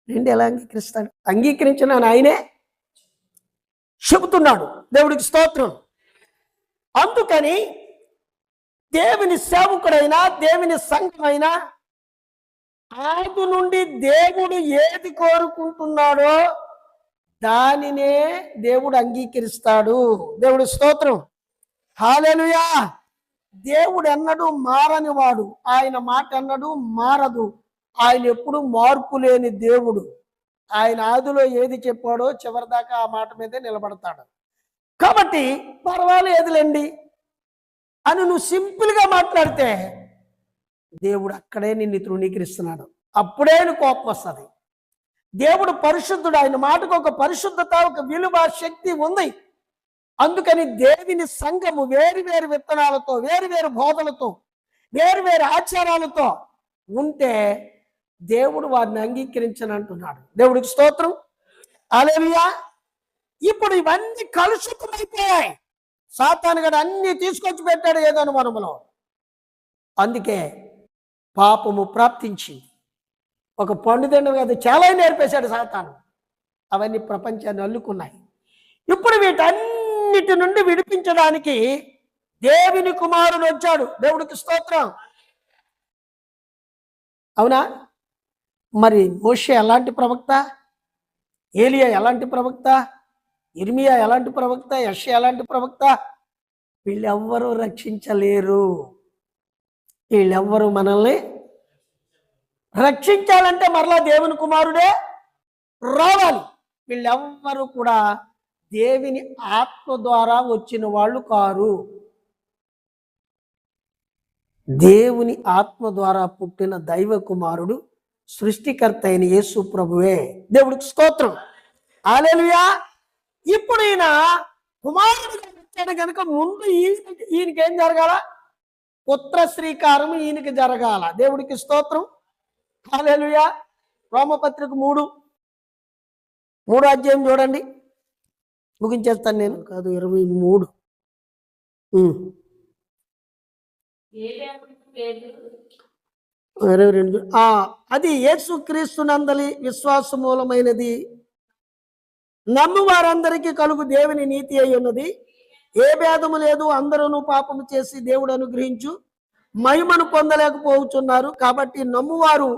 రెండు ఎలా అంగీకరిస్తాడు? అంగీకరించిన ఆయనే చెబుతున్నాడు. దేవుడికి స్తోత్రం. అందుకని దేవుని సేవకుడైనా, దేవుని సంఘమైనా ఆది నుండి దేవుడు ఏది కోరుకుంటున్నాడో దానినే దేవుడు అంగీకరిస్తాడు. దేవుడు స్తోత్రం. హల్లెలూయా. దేవుడు ఎన్నడూ మారని వాడు. ఆయన మాట ఎన్నడూ మారదు. ఆయన ఎప్పుడు మార్పు లేని దేవుడు. ఆయన ఆదిలో ఏది చెప్పాడో చివరిదాకా ఆ మాట మీదే నిలబడతాడు. కాబట్టి పర్వాలేదులేండి అని నువ్వు సింపుల్గా మాట్లాడితే దేవుడు అక్కడే నిన్ను తృణీకరిస్తున్నాడు. అప్పుడే నీ కోపం వస్తుంది. దేవుడు పరిశుద్ధుడు. ఆయన మాటకు ఒక పరిశుద్ధత, ఒక విలువ, శక్తి ఉంది. అందుకని దేవుని సంఘము వేరు వేరు విత్తనాలతో, వేరు వేరు బోధలతో, వేరు వేరు ఆచారాలతో ఉంటే దేవుడు వారిని అంగీకరించనంటున్నాడు. దేవుడికి స్తోత్రం. హల్లెలూయా. ఇప్పుడు ఇవన్నీ కలుషితమైపోయాయి. సాతాను గడు అన్ని తీసుకొచ్చి పెట్టాడు ఏదో అనుమానంలో. అందుకే పాపము ప్రాప్తించింది. ఒక పండు తినడం కాదు, చాలా నేర్పేశాడు సాతాను. అవన్నీ ప్రపంచాన్ని అల్లుకున్నాయి. ఇప్పుడు వీటన్నిటి నుండి విడిపించడానికి దేవుని కుమారుడు వచ్చాడు. దేవుడికి స్తోత్రం. అవునా? మరి మోషే ఎలాంటి ప్రవక్త? ఏలియా ఎలాంటి ప్రవక్త? ఇర్మియా ఎలాంటి ప్రవక్త? యెషయా ఎలాంటి ప్రవక్త? వీళ్ళెవ్వరూ రక్షించలేరు. వీళ్ళెవ్వరూ మనల్ని రక్షించాలంటే మరలా దేవుని కుమారుడే రావాలి. వీళ్ళెవ్వరూ కూడా దేవుని ఆత్మ ద్వారా వచ్చిన వాళ్ళు కారు. దేవుని ఆత్మ ద్వారా పుట్టిన దైవ కుమారుడు సృష్టికర్త అయిన యేసు ప్రభువే. దేవుడికి స్తోత్రం. హల్లెలూయా. ఇప్పుడు ఈయన కుమారుడిగా వచ్చాడు కనుక ముందు ఈయనకేం జరగాల? పుత్ర శ్రీకారం ఈయనకి జరగాల. దేవుడికి స్తోత్రం. హల్లెలూయా. రోమపత్రిక 3 అధ్యాయం చూడండి. ముగించేస్తాను నేను. కాదు 23. అది యేసుక్రీస్తు నందలి విశ్వాస మూలమైనది, నమ్ము వారందరికీ కలుగు దేవుని నీతి అయి ఉన్నది. ఏ భేదము లేదు, అందరూ పాపము చేసి దేవుడు అనుగ్రహించు మహిమను పొందలేకపోతున్నారు. కాబట్టి నమ్మువారు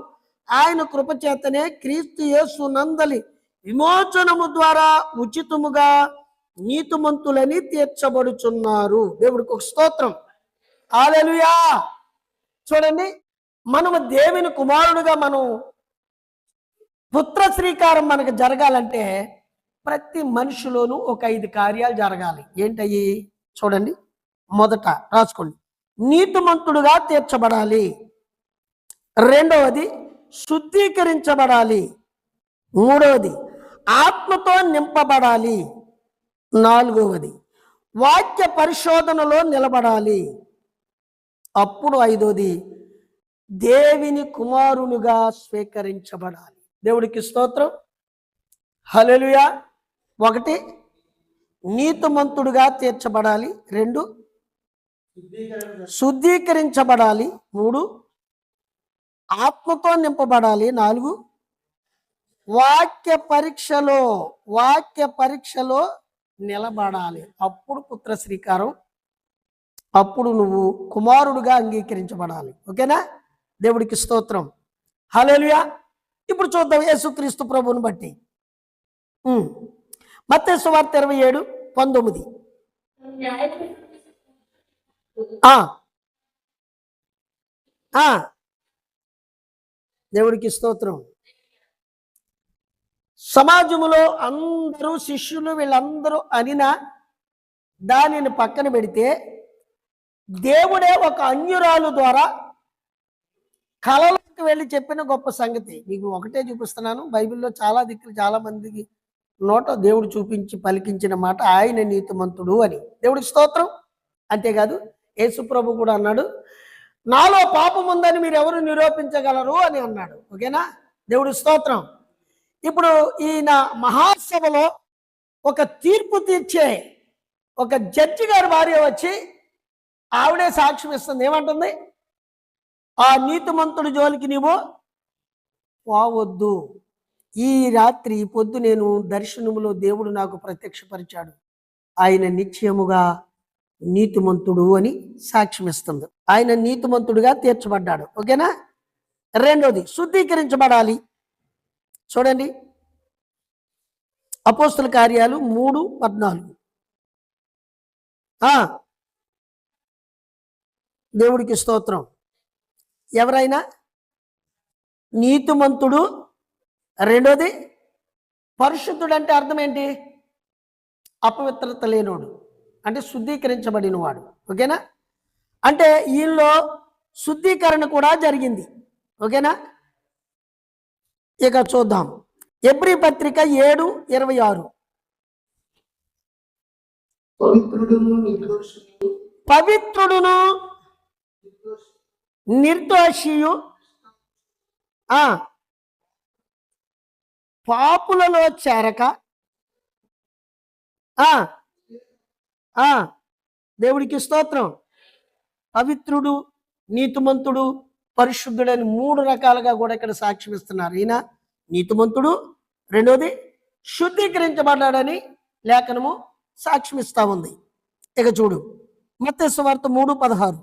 ఆయన కృపచేతనే క్రీస్తు యేసు నందలి విమోచనము ద్వారా ఉచితముగా నీతిమంతులని తీర్చబడుచున్నారు. దేవుడికి ఒక స్తోత్రం. హల్లెలూయా. చూడండి, మనము దేవుని కుమారుడుగా మనం పుత్ర శ్రీకారం మనకు జరగాలంటే ప్రతి మనిషిలోనూ ఒక 5 కార్యాలు జరగాలి. ఏంటయ్యి చూడండి. మొదట రాసుకోండి, నీతిమంతుడుగా తీర్చబడాలి. రెండవది శుద్ధీకరించబడాలి. మూడవది ఆత్మతో నింపబడాలి. నాలుగవది వాక్య పరిశోధనలో నిలబడాలి. అప్పుడు ఐదవది దేవుని కుమారునిగా స్వీకరించబడాలి. దేవుడికి స్తోత్రం. హల్లెలూయా. ఒకటి, నీతిమంతుడుగా తీర్చబడాలి. రెండు, శుద్ధీకరించబడాలి. మూడు, ఆత్మతో నింపబడాలి. నాలుగు, వాక్య పరీక్షలో నిలబడాలి. అప్పుడు పుత్ర శ్రీకారం, అప్పుడు నువ్వు కుమారుడుగా అంగీకరించబడాలి. ఓకేనా? దేవుడికి స్తోత్రం. హల్లెలూయా. ఇప్పుడు చూద్దాం యేసుక్రీస్తు ప్రభువుని బట్టి. మత్తయి సువార్త 27:19. దేవుడికి స్తోత్రం. సమాజంలో అందరూ శిష్యులు వీళ్ళందరూ అనినా దానిని పక్కన పెడితే దేవుడే ఒక అన్యురాలు ద్వారా కలలోకి వెళ్ళి చెప్పిన గొప్ప సంగతి. మీకు ఒకటే చూపిస్తున్నాను. బైబిల్లో చాలా దిక్కులు చాలా మందికి నోట దేవుడు చూపించి పలికించిన మాట ఆయన నీతిమంతుడు అని. దేవుడికి స్తోత్రం. అంతేకాదు యేసు ప్రభు కూడా అన్నాడు, నాలో పాపం ఉందని మీరు ఎవరు నిరూపించగలరు అని అన్నాడు. ఓకేనా? దేవుడి స్తోత్రం. ఇప్పుడు ఈయన మహాసభలో ఒక తీర్పు తీర్చే ఒక జడ్జి గారి భార్య వచ్చి ఆవిడే సాక్ష్యం ఇస్తుంది. ఏమంటుంది? ఆ నీతిమంతుడి జోలికి నీవు పోవద్దు. ఈ రాత్రి పొద్దు నేను దర్శనములో దేవుడు నాకు ప్రత్యక్షపరిచాడు, ఆయన నిశ్చయముగా నీతిమంతుడు అని సాక్ష్యం ఇస్తుంది. ఆయన నీతిమంతుడిగా తీర్చబడ్డాడు. ఓకేనా? రెండోది శుద్ధీకరించబడాలి. చూడండి, అపోస్తుల కార్యాలు 3:14. దేవుడికి స్తోత్రం. ఎవరైనా నీతిమంతుడు, రెండోది పరిశుద్ధుడు అంటే అర్థం ఏంటి? అపవిత్రత లేనోడు అంటే శుద్ధీకరించబడినవాడు. ఓకేనా? అంటే ఈయనలో శుద్ధీకరణ కూడా జరిగింది. ఓకేనా? ఇక చూద్దాం. హెబ్రీ పత్రిక 7:26. పవిత్రుడును నిర్దోషియు పాపులలో చేరక దేవుడికి స్తోత్రం. పవిత్రుడు, నీతిమంతుడు, పరిశుద్ధుడని 3 రకాలుగా కూడా ఇక్కడ సాక్ష్యం ఇస్తున్నారు. ఈయన నీతిమంతుడు, రెండోది శుద్ధీకరించబడ్డాడని లేఖనము సాక్ష్యం ఇస్తా ఉంది. ఇక చూడు, మత్తయి సువార్త 3:16.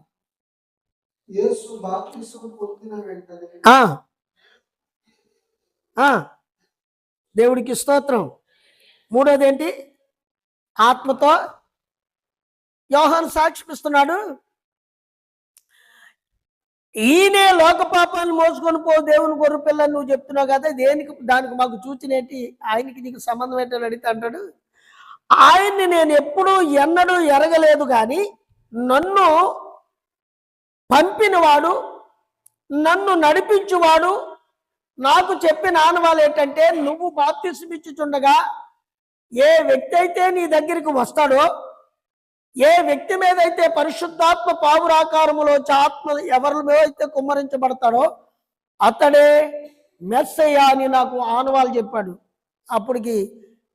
దేవుడికి స్తోత్రం. మూడోది ఏంటి? ఆత్మతో. యోహాను సాక్ష్యం ఇస్తున్నాడు, ఈయనే లోక పాపాన్ని మోసుకొని పో దేవుని గొర్రె పిల్లని నువ్వు చెప్తున్నావు కదా, దానికి మాకు సూచనేంటి, ఆయనకి నీకు సంబంధం ఏంటని అడిగితే అంటాడు, ఆయన్ని నేను ఎన్నడూ ఎరగలేదు, కానీ నన్ను పంపినవాడు, నన్ను నడిపించువాడు నాకు చెప్పిన ఆనవాళ్ళు ఏంటంటే, నువ్వు బాప్తిస్మం ఇచ్చుచుండగా ఏ వ్యక్తి అయితే నీ దగ్గరికి వస్తాడో, ఏ వ్యక్తి మీద అయితే పరిశుద్ధాత్మ పావురాకారములోంచి ఆత్మ ఎవరి మీద అయితే కుమ్మరించబడతాడో అతడే మెస్సయ్య అని నాకు ఆనవాళ్ళు చెప్పాడు. అప్పటికి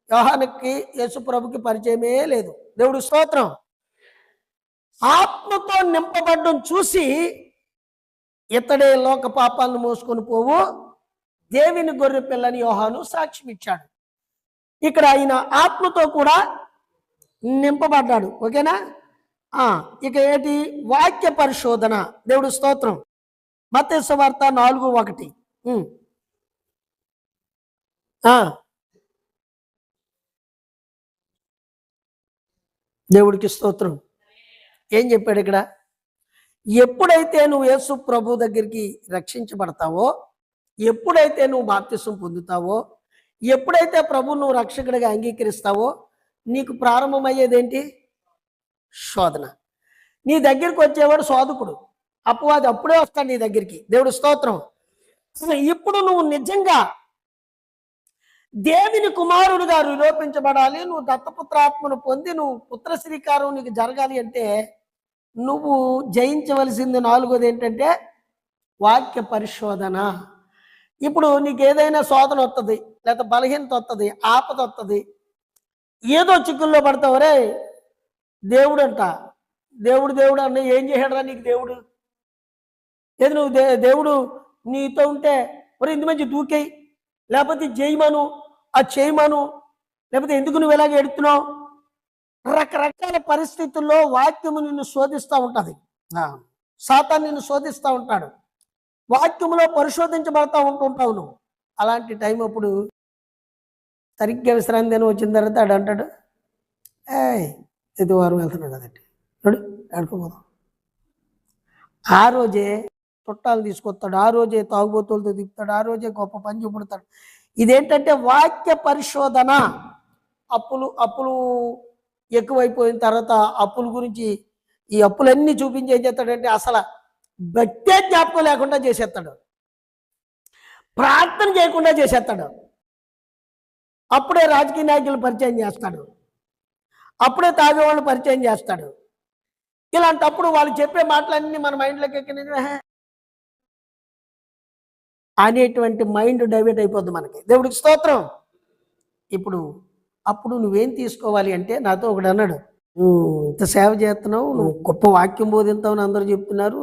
యోహానుకి యేసుప్రభుకి పరిచయమే లేదు. దేవుడి స్తోత్రం. ఆత్మతో నింపబడ్డం చూసి ఇతడే లోక పాపాలను మోసుకొని పోవు దేవుని గొర్రె పిల్లని యోహాను సాక్ష్యం ఇచ్చాడు. ఇక్కడ ఆయన ఆత్మతో కూడా నింపబడ్డాడు. ఓకేనా? ఇక ఏంటి? వాక్య పరిశోధన. దేవుడు స్తోత్రం. మత్తయి సువార్త 4:1. దేవుడికి స్తోత్రం. ఏం చెప్పాడు ఇక్కడ? ఎప్పుడైతే నువ్వు యేసు ప్రభు దగ్గరికి రక్షించబడతావో, ఎప్పుడైతే నువ్వు బాప్తిసం పొందుతావో, ఎప్పుడైతే ప్రభువు నువ్వు రక్షకుడిగా అంగీకరిస్తావో, నీకు ప్రారంభమయ్యేదేంటి? శోధన. నీ దగ్గరికి వచ్చేవాడు శోధకుడు, అపవాది అప్పుడే వస్తాడు నీ దగ్గరికి. దేవుడు స్తోత్రం. ఇప్పుడు నువ్వు నిజంగా దేవుని కుమారుడుగా నిరూపించబడాలి, నువ్వు దత్తపుత్రాత్మను పొంది నువ్వు పుత్ర శ్రీకారం నీకు జరగాలి అంటే నువ్వు జయించవలసింది 4వది ఏంటంటే వాక్య పరిశోధన. ఇప్పుడు నీకు ఏదైనా శోధన వస్తుంది, లేకపోతే బలహీనత వస్తుంది, ఆపద వస్తుంది, ఏదో చిక్కుల్లో పడతావురే. దేవుడు అంట, దేవుడు దేవుడు అన్న ఏం చేశాడురా నీకు దేవుడు? ఏది నువ్వు దేవుడు నీతో ఉంటే మరి ఇంత మంచి దూకేయి, లేకపోతే చేయమను, అది చేయమను, లేకపోతే ఎందుకు నువ్వు ఎలాగ ఎడుతున్నావు? రకరకాల పరిస్థితుల్లో వాక్యము నిన్ను శోధిస్తూ ఉంటుంది. సాతాను నిన్ను శోధిస్తూ ఉంటాడు, వాక్యములో పరిశోధించబడతా ఉంటుంటావు నువ్వు. అలాంటి టైం అప్పుడు సరిగ్గా విశ్రాంతి అని వచ్చిన తర్వాత ఆడు అంటాడు, ఇది వారం వెళ్తున్నాడు కదండి, ఆడుకోపోదాం. ఆ రోజే చుట్టాలు తీసుకొస్తాడు, ఆ రోజే తాగుబోతులతో తిప్పుతాడు, ఆ రోజే గొప్ప పని చూపుతాడు. ఇదేంటంటే వాక్య పరిశోధన. అప్పులు ఎక్కువైపోయిన తర్వాత అప్పుల గురించి ఈ అప్పులన్నీ చూపించి ఏం చేస్తాడంటే అసలు భక్తే జ్ఞాపకం లేకుండా చేసేస్తాడు, ప్రార్థన చేయకుండా చేసేస్తాడు. అప్పుడే రాజకీయ నాయకులు పరిచయం చేస్తాడు, అప్పుడే తాగేవాళ్ళు పరిచయం చేస్తాడు. ఇలాంటప్పుడు వాళ్ళు చెప్పే మాటలన్నీ మన మైండ్లోకి ఎక్కిన అనేటువంటి మైండ్ డైవర్ట్ అయిపోద్ది మనకి. దేవుడికి స్తోత్రం. అప్పుడు నువ్వేం తీసుకోవాలి అంటే, నాతో ఒకడు అన్నాడు, ఇంత సేవ చేస్తున్నావు, నువ్వు గొప్ప వాక్యం బోధిస్తావు అని అందరూ చెప్తున్నారు,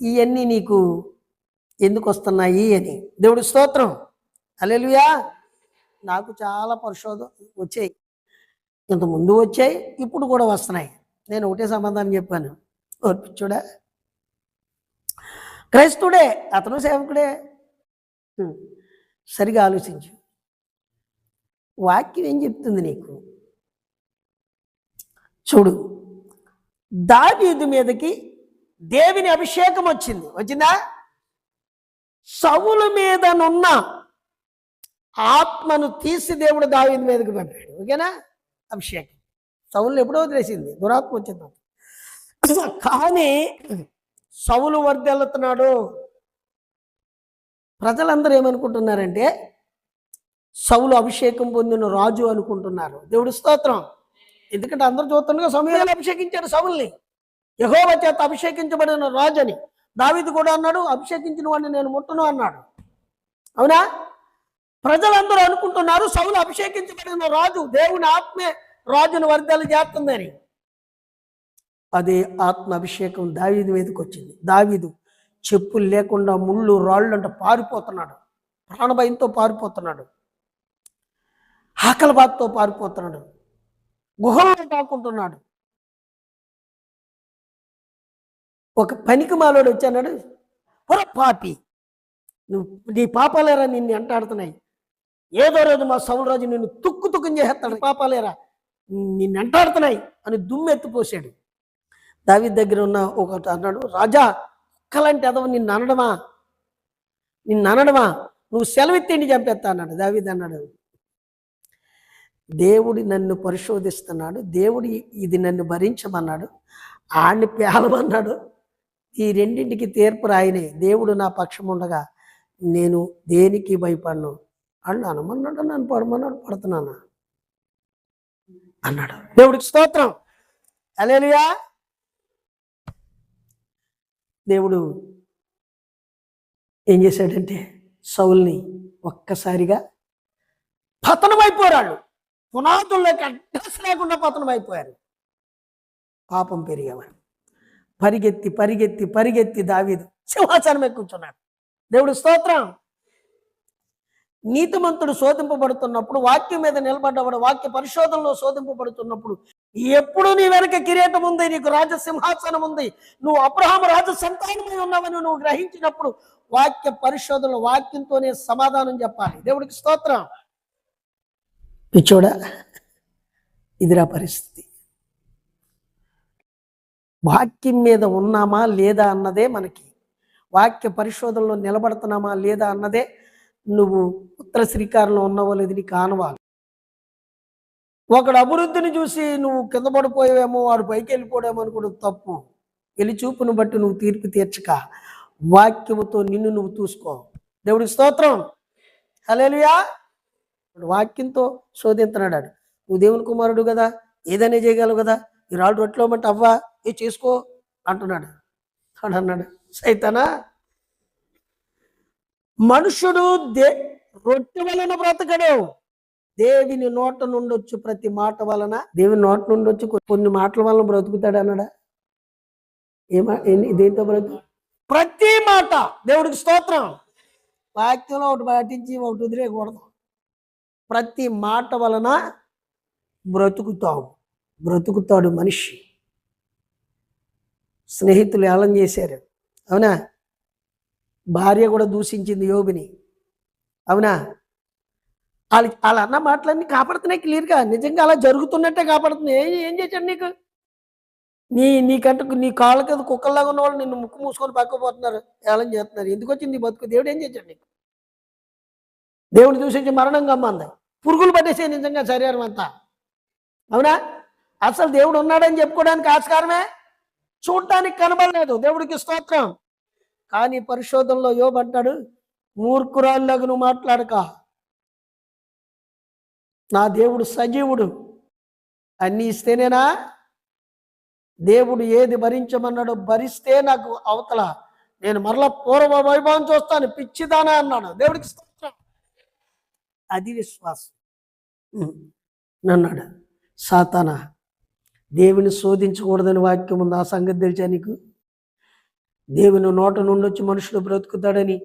ఇవన్నీ నీకు ఎందుకు వస్తున్నాయి అని. దేవుడి స్తోత్రం. హల్లెలూయా. నాకు చాలా పరిశోధన వచ్చాయి, ఇంతకుముందు వచ్చాయి, ఇప్పుడు కూడా వస్తున్నాయి. నేను ఒకటే సమాధానం చెప్పాను, ఓర్పిచ్చుడా, క్రైస్తుడే, అతను సేవకుడే. సరిగా ఆలోచించు, వాక్యం ఏం చెప్తుంది నీకు? చూడు, దావీదు మీదకి దేవుని అభిషేకం వచ్చిందా? సౌలు మీదనున్న ఆత్మను తీసి దేవుడు దావీదు మీదకి పంపాడు. ఓకేనా? అభిషేకం సౌలు ఎప్పుడో వదిలేసింది, దురాత్మ వచ్చింది. కానీ సౌలు వర్దెళ్తున్నాడు. ప్రజలందరూ ఏమనుకుంటున్నారంటే సౌలు అభిషేకం పొందిన రాజు అనుకుంటున్నారు. దేవుడి స్తోత్రం. ఎందుకంటే అందరూ చూస్తుండగా సమూయేలు అభిషేకించాడు సౌలుని, యెహోవా చేత అభిషేకించబడిన రాజు అని. దావీదు కూడా అన్నాడు, అభిషేకించిన వాడిని నేను ముట్టను అన్నాడు. అవునా? ప్రజలందరూ అనుకుంటున్నారు సౌలు అభిషేకించబడిన రాజు, దేవుని ఆత్మే రాజును వర్ధలు చేస్తుందని. అదే ఆత్మ అభిషేకం దావీదు మీదకి వచ్చింది. దావీదు చెప్పులు లేకుండా ముళ్ళు రాళ్ళు అంటే పారిపోతున్నాడు, ప్రాణభయంతో పారిపోతున్నాడు, ఆకలి బాధతో పారిపోతున్నాడు, గుహల్లో దాక్కుంటున్నాడు. ఒక పనికి మాలోడు వచ్చాడు, పొర పాపి, నువ్వు నీ పాపాలేరా నిన్ను ఎంటాడుతున్నాయి, ఏదో రోజు మా సౌలు రాజు నిన్ను తుక్కుని చేసేస్తాడు, పాపాలేరా నిన్ను ఎంటాడుతున్నాయి అని దుమ్మెత్తిపోసాడు. దావీదు దగ్గర ఉన్న ఒకటి అన్నాడు, రాజా ఒక్కలాంటి ఎదవ నిన్ను అనడమా, నువ్వు సెలవెత్తిండి చంపేస్తా అన్నాడు. దావీదు అన్నాడు, దేవుడి నన్ను పరిశోధిస్తున్నాడు, దేవుడి ఇది నన్ను భరించమన్నాడు, ఆడిని పేలమన్నాడు, ఈ రెండింటికి తీర్పు రాయనే, దేవుడు నా పక్షం ఉండగా నేను దేనికి భయపడను అని అనమన్నాడు, నన్ను పడమన్నాడు, పడుతున్నాను అన్నాడు. దేవుడికి స్తోత్రం. హల్లెలూయా. దేవుడు ఏం చేశాడంటే సౌల్ని ఒక్కసారిగా పతనమైపోయాడు, పునాదుల్లోకి అడ్రస్ లేకుండా పతనమైపోయారు. పాపం పెరిగేవారు. పరిగెత్తి పరిగెత్తి పరిగెత్తి దావీదు సింహాసనమే కూర్చున్నాడు. దేవుడు స్తోత్రం. నీతిమంతుడు శోధింపబడుతున్నప్పుడు, వాక్యం మీద నిలబడ్డవాడు వాక్య పరిశోధనలో శోధింపబడుతున్నప్పుడు, ఎప్పుడు నీ వెనక కిరీటం ఉంది, నీకు రాజసింహాసనం ఉంది, నువ్వు అబ్రహాము రాజ సంతానమై ఉన్నావని నువ్వు గ్రహించినప్పుడు వాక్య పరిశోధనలో వాక్యంతోనే సమాధానం చెప్పాలి. దేవుడికి స్తోత్రం. పిచ్చోడా, ఇదిరా పరిస్థితి. వాక్యం మీద ఉన్నామా లేదా అన్నదే మనకి. వాక్య పరిశోధనలో నిలబడుతున్నామా లేదా అన్నదే నువ్వు ఉత్తర శ్రీకారంలో ఉన్నావో లేదు నీకు ఆనవాలి. ఒకడు అభివృద్ధిని చూసి నువ్వు కింద పడిపోయావేమో, వాడు పైకి వెళ్ళిపోయామో అనుకోవడం తప్పు. వెళ్ళి చూపును బట్టి నువ్వు తీర్పు తీర్చక వాక్యముతో నిన్ను నువ్వు చూసుకో. దేవుడికి స్తోత్రం. హల్లెలూయా. వాక్యంతో శోధించున్నాడు. నువ్వు దేవుని కుమారుడు కదా, ఏదైనా చేయగలవు కదా, ఈ రాళ్ళు రొట్టెలో బట్టి అవ్వా ఏ చేసుకో అంటున్నాడు. అన్నాడు సైతానా, మనుషుడు రొట్టె వలన బ్రతకడు, దేవుని నోట నుండి వచ్చు ప్రతి మాట వలన. దేవుని నోట నుండి వచ్చి కొన్ని మాటల వలన బ్రతుకుతాడు అన్నాడా? దేంతో బ్రతుకు? ప్రతి మాట. దేవుడికి స్తోత్రం. వాక్యంలో ఒకటి పాటించి ఒకటి వదిలేయకూడదు. ప్రతి మాట వలన బ్రతుకుతాడు మనిషి. స్నేహితులు ఏళన చేశారు, అవునా? భార్య కూడా దూషించింది యోబుని, అవునా? వాళ్ళు అన్న మాటలన్నీ కాపాడుతున్నాయి క్లియర్గా. నిజంగా అలా జరుగుతున్నట్టే కాపాడుతున్నాయి. ఏం చేశాడు నీకు? నీకంటూ నీ కాళ్ళ కింద కుక్కల్లాగా ఉన్న వాళ్ళు నిన్ను ముక్కు మూసుకొని పక్కపోతున్నారు, ఏళన చేస్తున్నారు. ఎందుకు వచ్చింది నీ బతుకు? దేవుడు ఏం చేశాడు నీకు? దేవుడు దూషించి మరణం గమ్మంది, పురుగులు పట్టేసే నిజంగా శరీరం అంతా, అవునా? అసలు దేవుడు ఉన్నాడని చెప్పుకోవడానికి ఆస్కారమే చూడటానికి కనబడలేదు. దేవుడికి స్తోత్రం. కానీ పరిశోధనలో యోబు అంటాడు, మూర్ఖురాల్లాగా నువ్వు మాట్లాడక, నా దేవుడు సజీవుడు, అన్నీ ఇస్తేనేనా? దేవుడు ఏది భరించమన్నాడో భరిస్తే నాకు అవతల నేను మరలా పూర్వ వైభవం చూస్తాను, పిచ్చిదానా అన్నాడు. దేవుడికి స్తోత్రం. అది విశ్వాసం అన్నాడు. సాతానా, దేవుని శోధించకూడదని వాక్యం ఉంది, ఆ సంగతి తెలిసా నీకు? దేవుని నోట నుండి వచ్చి మనుషుడు బ్రతుకుతాడని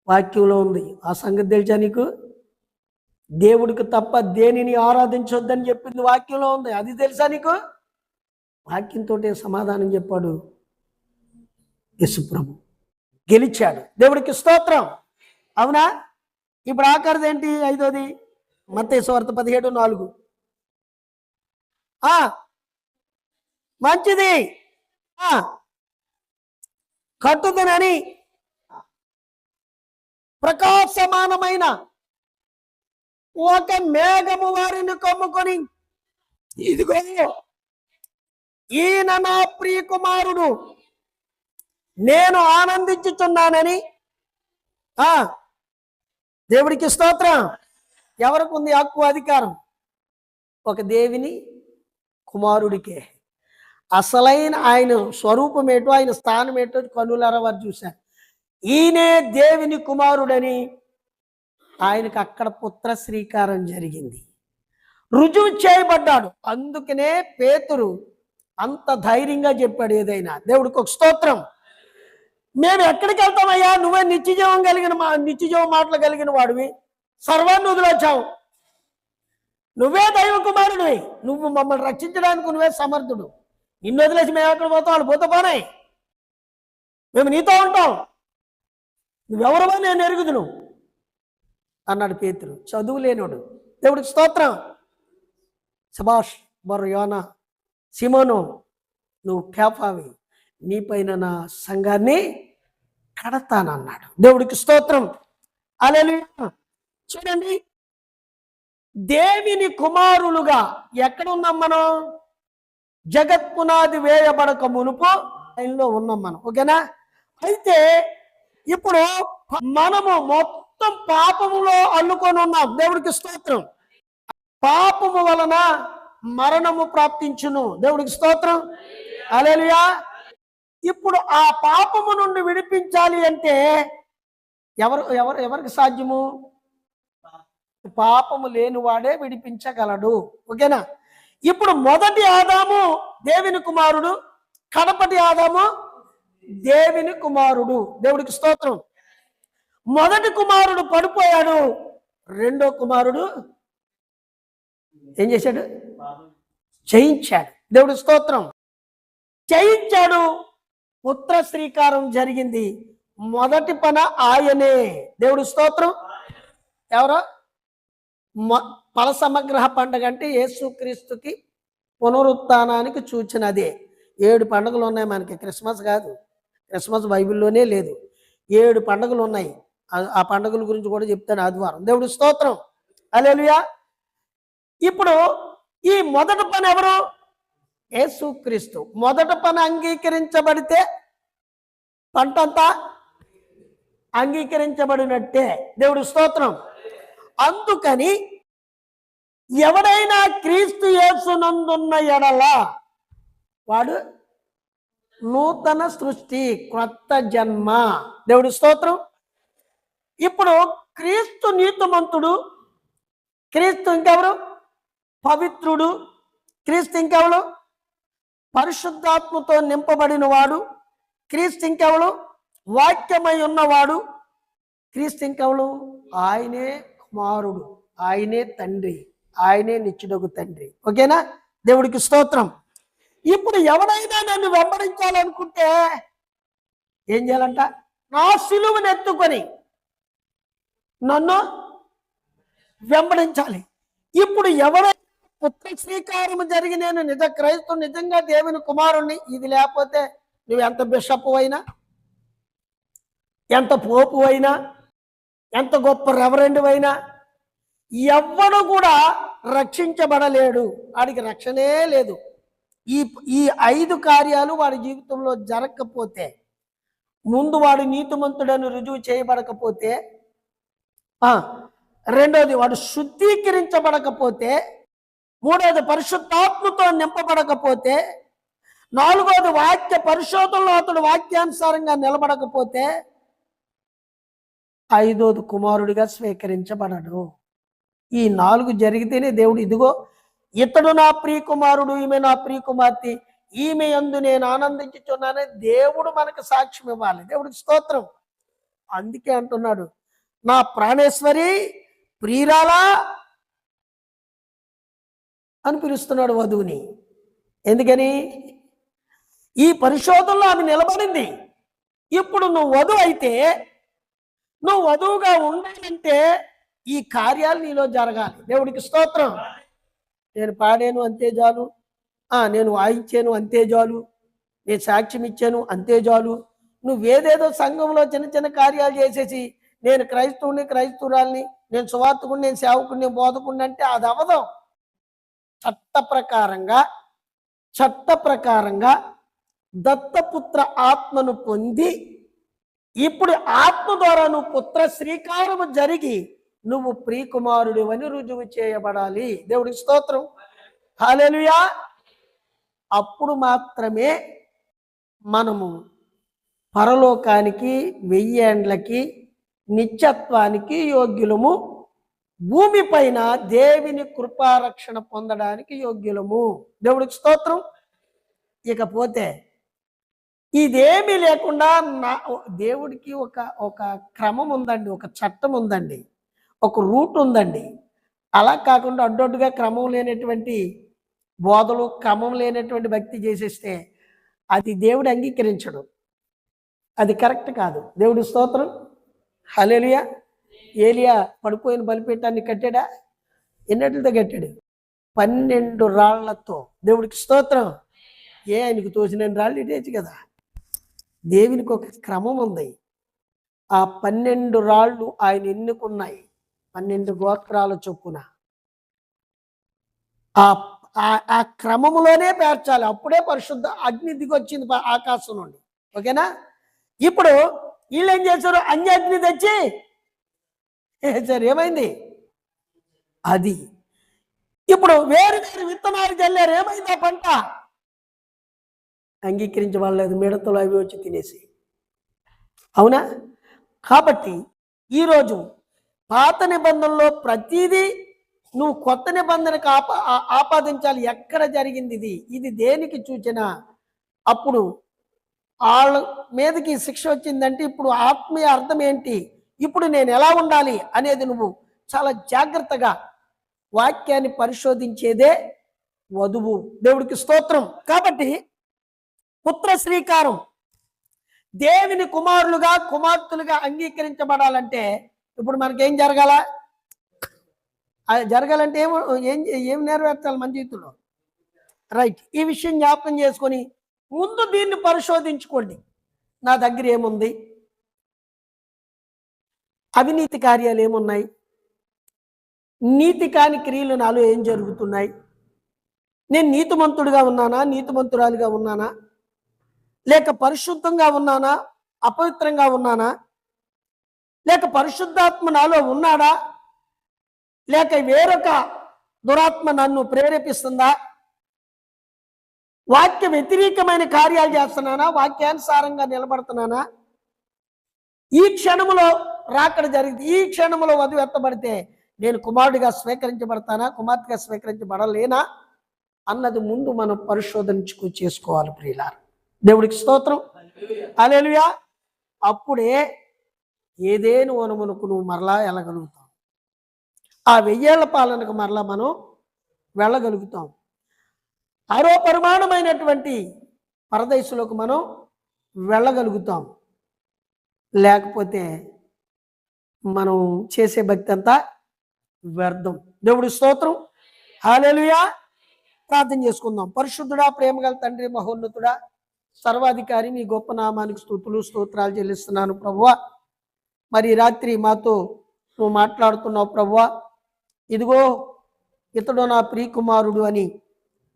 వాక్యంలో ఉంది, ఆ సంగతి తెలిసా నీకు? దేవుడికి తప్ప దేనిని ఆరాధించొద్దని చెప్పింది వాక్యంలో ఉంది, అది తెలుసా నీకు? వాక్యంతో సమాధానం చెప్పాడు యేసుప్రభు, గెలిచాడు. దేవుడికి స్తోత్రం. అవునా? ఇప్పుడు ఆఖరిది ఏంటి? 5వది మత్తయి సువార్త 17:4. మంచిది కట్టుదనని ప్రకాశమానమైన ఒక మేఘము వారిని కమ్ముకొని, ఇదిగో ఈయన నా ప్రియ కుమారుడు, నేను ఆనందించుచున్నానని. దేవుడికి స్తోత్రం. ఎవరికి ఉంది హక్కు, అధికారం? ఒక దేవుని కుమారుడికే. అసలైన ఆయన స్వరూపం ఏటో, ఆయన స్థానం ఏటో కనులారా వారు చూశారు. ఈయనే దేవుని కుమారుడని ఆయనకు అక్కడ పుత్ర శ్రీకారం జరిగింది, రుజువు చేయబడ్డాడు. అందుకనే పేతురు అంత ధైర్యంగా చెప్పాడు ఏదైనా. దేవుడికి ఒక స్తోత్రం. మేము ఎక్కడికి వెళ్తామయ్యా? నువ్వే నిత్యజీవం మాటలు కలిగిన వాడివి, సర్వాన్ని వదిలేచావు, నువ్వే దైవ కుమారుడివి, నువ్వు మమ్మల్ని రక్షించడానికి నువ్వే సమర్థుడు, నిన్ను వదిలేసి మేము ఎక్కడ పోతాం? వాళ్ళు పోతే పోనే, మేము నీతో ఉంటాం, నువ్వెవరో నేను ఎరుగుదును అన్నాడు పేతురు, చదువు లేనోడు. దేవుడికి స్తోత్రం. సబాష్ బర్ర యోనా, సిమోను, నువ్వు కేఫావి, నీ పైన నా సంఘాన్ని కడతానన్నాడు. దేవుడికి స్తోత్రం. హల్లెలూయా. చూడండి, దేవుని కుమారులుగా ఎక్కడున్నాం మనం? జగత్పునాది వేయబడక మునుపు ఆయనలో ఉన్నాం మనం, ఓకేనా? అయితే ఇప్పుడు మనము మొత్తం పాపములో అల్లుకొని ఉన్నాం. దేవుడికి స్తోత్రం. పాపము వలన మరణము ప్రాప్తించును. దేవుడికి స్తోత్రం. హల్లెలూయా. ఇప్పుడు ఆ పాపము నుండి విడిపించాలి అంటే ఎవరికి సాధ్యము? పాపము లేనివాడే విడిపించగలడు, ఓకేనా? ఇప్పుడు మొదటి ఆదాము దేవుని కుమారుడు, కడపటి ఆదాము దేవుని కుమారుడు. దేవుడికి స్తోత్రం. మొదటి కుమారుడు పడిపోయాడు, రెండో కుమారుడు ఏం చేశాడు? జయించాడు. దేవుడి స్తోత్రం. జయించాడు, పుత్ర శ్రీకారం జరిగింది. మొదటి పన ఆయనే. దేవుడి స్తోత్రం. ఎవరో ఫల సమగ్రహ పండుగ అంటే యేసుక్రీస్తుకి పునరుత్థానానికి సూచన. అదే 7 పండుగలు ఉన్నాయి మనకి, క్రిస్మస్ కాదు. క్రిస్మస్ బైబిల్లోనే లేదు. 7 పండుగలు ఉన్నాయి. ఆ పండుగల గురించి కూడా చెప్తాను ఆదివారం. దేవుడి స్తోత్రం. హల్లెలూయా. ఇప్పుడు ఈ మొదటి పని ఎవరు? యేసుక్రీస్తు. మొదటి పని అంగీకరించబడితే పంటంతా అంగీకరించబడినట్టే. దేవుడి స్తోత్రం. అందుకని ఎవడైనా క్రీస్తు యేసునందున్న ఎడల వాడు నూతన సృష్టి, క్రొత్త జన్మ. దేవుడి స్తోత్రం. ఇప్పుడు క్రీస్తు నీతిమంతుడు, క్రీస్తు ఇంకెవరు? పవిత్రుడు. క్రీస్తు ఇంకెవరు? పరిశుద్ధాత్మతో నింపబడిన వాడు. క్రీస్తు ఇంకెవరు? వాక్యమై ఉన్నవాడు. క్రీస్తు ఇంకెవరు? ఆయనే కుమారుడు, ఆయనే తండ్రి, ఆయనే నిత్యుడగు తండ్రి. ఓకేనా? దేవుడికి స్తోత్రం. ఇప్పుడు ఎవడైనా నన్ను వెంబడించాలనుకుంటే ఏం చేయాలంట? నా సిలువను ఎత్తుకొని నన్ను వెంబడించాలి. ఇప్పుడు ఎవరైనా పుత్ర శ్రీకారము జరిగి నేను నిజ క్రైస్తవు, నిజంగా దేవుని కుమారుణ్ణి, ఇది లేకపోతే నువ్వు ఎంత బిషప్ అయినా, ఎంత పోపు అయినా, ఎంత గొప్ప రెవరెండ్ అయినా, ఎవ్వడు కూడా రక్షించబడలేడు. వాడికి రక్షణే లేదు. ఈ 5 కార్యాలు వాడి జీవితంలో జరగకపోతే, ముందు వాడు నీతిమంతుడని రుజువు చేయబడకపోతే, రెండోది వాడు శుద్ధీకరించబడకపోతే, మూడోది పరిశుద్ధాత్మతో నింపబడకపోతే, నాలుగోది వాక్య పరిశోధనలో అతడు వాక్యానుసారంగా నిలబడకపోతే, ఐదోది కుమారుడిగా స్వీకరించబడడు. ఈ 4 జరిగితేనే దేవుడు ఇదిగో ఇతడు నా ప్రియ కుమారుడు, ఈమె నా ప్రియ కుమార్తె, ఈమె యందు నేను ఆనందించుచున్నానని దేవుడు మనకు సాక్ష్యం ఇవ్వాలి. దేవుడికి స్తోత్రం. అందుకే అంటున్నాడు, నా ప్రాణేశ్వరి ప్రియురాలా అని పిలుస్తున్నాడు వధువుని. ఎందుకని? ఈ పరిశోధనలో ఆమె నిలబడింది. ఇప్పుడు నువ్వు వధువు అయితే, నువ్వు వధువుగా ఉండాలంటే ఈ కార్యాలు నీలో జరగాలి. దేవుడికి స్తోత్రం. నేను పాడాను అంతే చాలు, నేను వాయించాను అంతే చాలు, నేను సాక్ష్యం ఇచ్చాను అంతే చాలు, నువ్వేదేదో సంఘంలో చిన్న చిన్న కార్యాలు చేసేసి నేను క్రైస్తవుని, క్రైస్తవురాల్ని, నేను సువార్తకుని, నేను సేవకుని, నేను బోధకుని అంటే అది అవదు. చట్ట ప్రకారంగా దత్తపుత్ర ఆత్మను పొంది, ఇప్పుడు ఆత్మ ద్వారా నువ్వు పుత్ర శ్రీకారము జరిగి నువ్వు ప్రియకుమారుడు అని రుజువు చేయబడాలి. దేవుడికి స్తోత్రం. హల్లెలూయా. అప్పుడు మాత్రమే మనము పరలోకానికి, 1000 ఏండ్లకి, నిత్యత్వానికి యోగ్యులము, భూమిపైన దేవుని కృపారక్షణ పొందడానికి యోగ్యులము. దేవుడికి స్తోత్రం. ఇకపోతే ఇదేమీ లేకుండా దేవుడికి ఒక క్రమం ఉందండి, ఒక చట్టం ఉందండి, ఒక రూట్ ఉందండి. అలా కాకుండా అడ్డొడ్డుగా క్రమం లేనటువంటి బోధలు, క్రమం లేనటువంటి భక్తి చేసేస్తే అది దేవుడు అంగీకరించడు. అది కరెక్ట్ కాదు. దేవుడి స్తోత్రం. హల్లెలూయా. ఏలియా పడిపోయిన బలిపీఠాన్ని కట్టాడా? ఎన్నటితో కట్టాడు? 12 రాళ్లతో. దేవుడికి స్తోత్రం. ఆయనకు తోచిన రాళ్ళు ఇటేచ్చు కదా. దేవునికి ఒక క్రమం ఉంది. ఆ 12 రాళ్ళు ఆయన ఎన్నుకున్నాయి, 12 గోత్రాల చొప్పున. ఆ క్రమములోనే పేర్చాలి. అప్పుడే పరిశుద్ధ అగ్ని దిగొచ్చింది ఆకాశం నుండి. ఓకేనా? ఇప్పుడు వీళ్ళు ఏం చేశారు? అగ్ని తెచ్చి వేశారు. ఏమైంది? అది ఇప్పుడు వేరు వేరు విత్తనాలు చల్లారు. ఏమైంది? ఆ పంట అంగీకరించబడలేదు. మిడతలు అవి వచ్చి తినేసి. అవునా? కాబట్టి ఈరోజు పాత నిబంధనలో ప్రతిదీ నువ్వు కొత్త నిబంధనకు ఆపాదించాలి. ఎక్కడ జరిగింది ఇది దేనికి సూచన? అప్పుడు వాళ్ళ మీదకి శిక్ష వచ్చిందంటే ఇప్పుడు ఆత్మీయ అర్థం ఏంటి, ఇప్పుడు నేను ఎలా ఉండాలి అనేది నువ్వు చాలా జాగ్రత్తగా వాక్యాన్ని పరిశోధించేదే వధువు. దేవుడికి స్తోత్రం. కాబట్టి పుత్ర శ్రీకారం, దేవుని కుమారులుగా, కుమార్తెలుగా అంగీకరించబడాలంటే ఇప్పుడు మనకేం జరగాల? జరగాలంటే ఏం నెరవేర్చాలి మన జీవితంలో? రైట్. ఈ విషయం జ్ఞాపకం చేసుకొని ముందు దీన్ని పరిశోధించుకోండి. నా దగ్గర ఏముంది, అవినీతి కార్యాలు ఏమున్నాయి, నీతి కాని క్రియలు నాలో ఏం జరుగుతున్నాయి, నేను నీతిమంతుడిగా ఉన్నానా, నీతిమంతురాలిగా ఉన్నానా, లేక పరిశుద్ధంగా ఉన్నానా, అపవిత్రంగా ఉన్నానా, లేక పరిశుద్ధాత్మ నాలో ఉన్నాడా, లేక వేరొక దురాత్మ నన్ను ప్రేరేపిస్తుందా, వాక్య వ్యతిరేకమైన కార్యాలు చేస్తున్నానా, వాక్యానుసారంగా నిలబడుతున్నానా, ఈ క్షణములో రాకడ జరిగింది, ఈ క్షణములో వధువు ఎత్తబడితే నేను కుమారుడిగా స్వీకరించబడతానా, కుమార్తెగా స్వీకరించబడలేనా అన్నది ముందు మనం పరిశోధించుకు చేసుకోవాలి ప్రియులారా. దేవుడికి స్తోత్రం, హల్లెలూయా. అప్పుడే ఏదేను వనమునకు నువ్వు మరలా వెళ్ళగలుగుతావు, ఆ 1000 ఏళ్ల పాలనకు మరలా మనం వెళ్ళగలుగుతాం, ఆరో పరిమాణమైనటువంటి పరదేశంలోకి మనం వెళ్ళగలుగుతాం. లేకపోతే మనం చేసే భక్తి అంతా వ్యర్థం. దేవుడి స్తోత్రం, హల్లెలూయా. ప్రార్థన చేసుకుందాం. పరిశుద్ధుడా, ప్రేమగల తండ్రి, మహోన్నతుడా, సర్వాధికారి, మీ గొప్ప నామానికి స్తుతులు స్తోత్రాలు చెల్లిస్తున్నాను ప్రభువా. మరి రాత్రి మాతో నువ్వు మాట్లాడుతున్నావు ప్రభువా. ఇదిగో ఇతడు నా ప్రియకుమారుడు అని,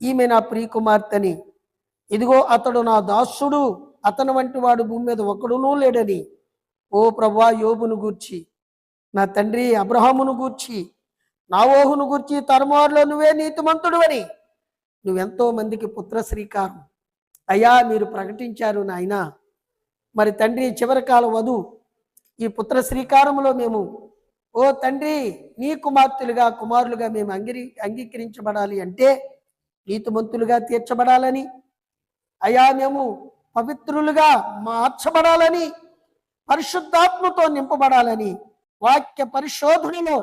ఈమె నా ప్రియకుమార్తె అని, ఇదిగో అతడు నా దాసుడు, అతని వంటి వాడు భూమి మీద ఒకడునూ లేడని ఓ ప్రభువా యోబును గూర్చి, నా తండ్రి అబ్రహామును గూర్చి, నావోహును గూర్చి, తరుమారులో నువ్వే నీతిమంతుడు అని నువ్వెంతో మందికి పుత్ర శ్రీకారం అయ్యా మీరు ప్రకటించారు నాయన. మరి తండ్రి చివరి కాల వధు ఈ పుత్ర శ్రీకారంలో మేము ఓ తండ్రి నీ కుమార్తెలుగా కుమారులుగా మేము అంగీకరించబడాలి అంటే నీతిమంతులుగా తీర్చబడాలని, అయ్యా మేము పవిత్రులుగా మార్చబడాలని, పరిశుద్ధాత్మతో నింపబడాలని, వాక్య పరిశోధనలో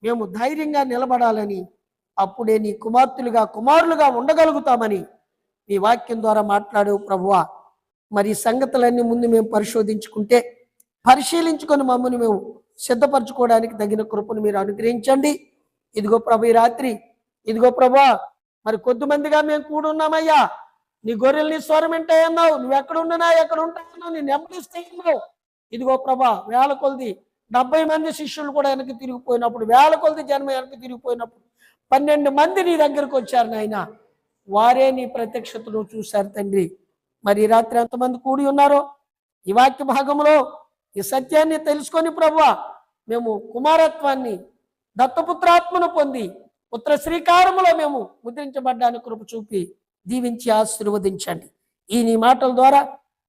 మేము ధైర్యంగా నిలబడాలని, అప్పుడే నీ కుమార్తెలుగా కుమారులుగా ఉండగలుగుతామని నీ వాక్యం ద్వారా మాట్లాడావు ప్రభువా. మరి ఈ సంగతులన్నీ ముందు మేము పరిశోధించుకుంటే, పరిశీలించుకొని మమ్మల్ని మేము సిద్ధపరచుకోవడానికి తగిన కృపను మీరు అనుగ్రహించండి. ఇదిగో ప్రభు ఈ రాత్రి, ఇదిగో ప్రభా మరి కొద్దిమందిగా మేము కూడున్నామయ్యా, నీ గొర్రెల్ని స్వరం వింటే అన్నావు, నువ్వు ఎక్కడ ఉండనా ఎక్కడ ఉంటావు, నీ నెమ్మదిస్తే అన్నావు. ఇదిగో ప్రభా వేల కొలది 70 మంది శిష్యులు కూడా వెనక్కి తిరిగిపోయినప్పుడు, వేల కొలది జన్మ వెనక్కి తిరిగిపోయినప్పుడు 12 మంది నీ దగ్గరకు వచ్చారు నాయన, వారే నీ ప్రత్యక్షతను చూశారు తండ్రి. మరి ఈ రాత్రి ఎంతమంది కూడి ఉన్నారో ఈ వాక్య భాగంలో ఈ సత్యాన్ని తెలుసుకొని ప్రభువా మేము కుమారత్వాన్ని దత్తపుత్రాత్మను పొంది పుత్ర శ్రీకారములో మేము ముద్రించబడ్డానికి కృప చూపి దీవించి ఆశీర్వదించండి. ఈ నీ మాటల ద్వారా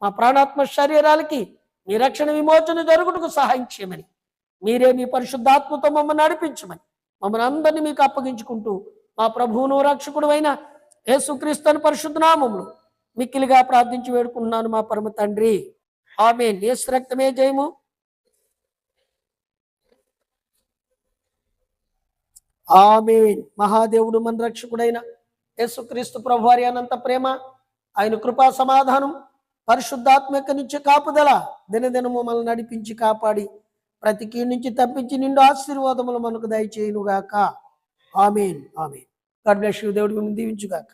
మా ప్రాణాత్మ శరీరాలకి మీ రక్షణ విమోచన జరుగుటకు సహాయం చేయమని, మీరే మీ పరిశుద్ధాత్మతో మమ్మల్ని నడిపించమని, మమ్మల్ని అందరినీ మీకు అప్పగించుకుంటూ మా ప్రభువును రక్షకుడు అయిన యేసుక్రీస్తు పరిశుద్ధ నామములో మిక్కిలిగా ప్రార్థించి వేడుకుంటున్నాను మా పరమ తండ్రి, ఆమేన్. యేసు రక్తమే జయము. ఆమేన్. మహాదేవుడు మన రక్షకుడైన యేసుక్రీస్తు ప్రభువారి అనంత ప్రేమ, ఆయన కృపా సమాధానం, పరిశుద్ధాత్మక నుంచి కాపుదల దినదినము మనల్ని నడిపించి కాపాడి ప్రతి కీడు నుంచి తప్పించి నిండు ఆశీర్వాదములు మనకు దయచేయునుగాక. ఆమేన్. ఆమేన్. God bless you. దేవుడు మిమ్మల్ని దీవించుగాక.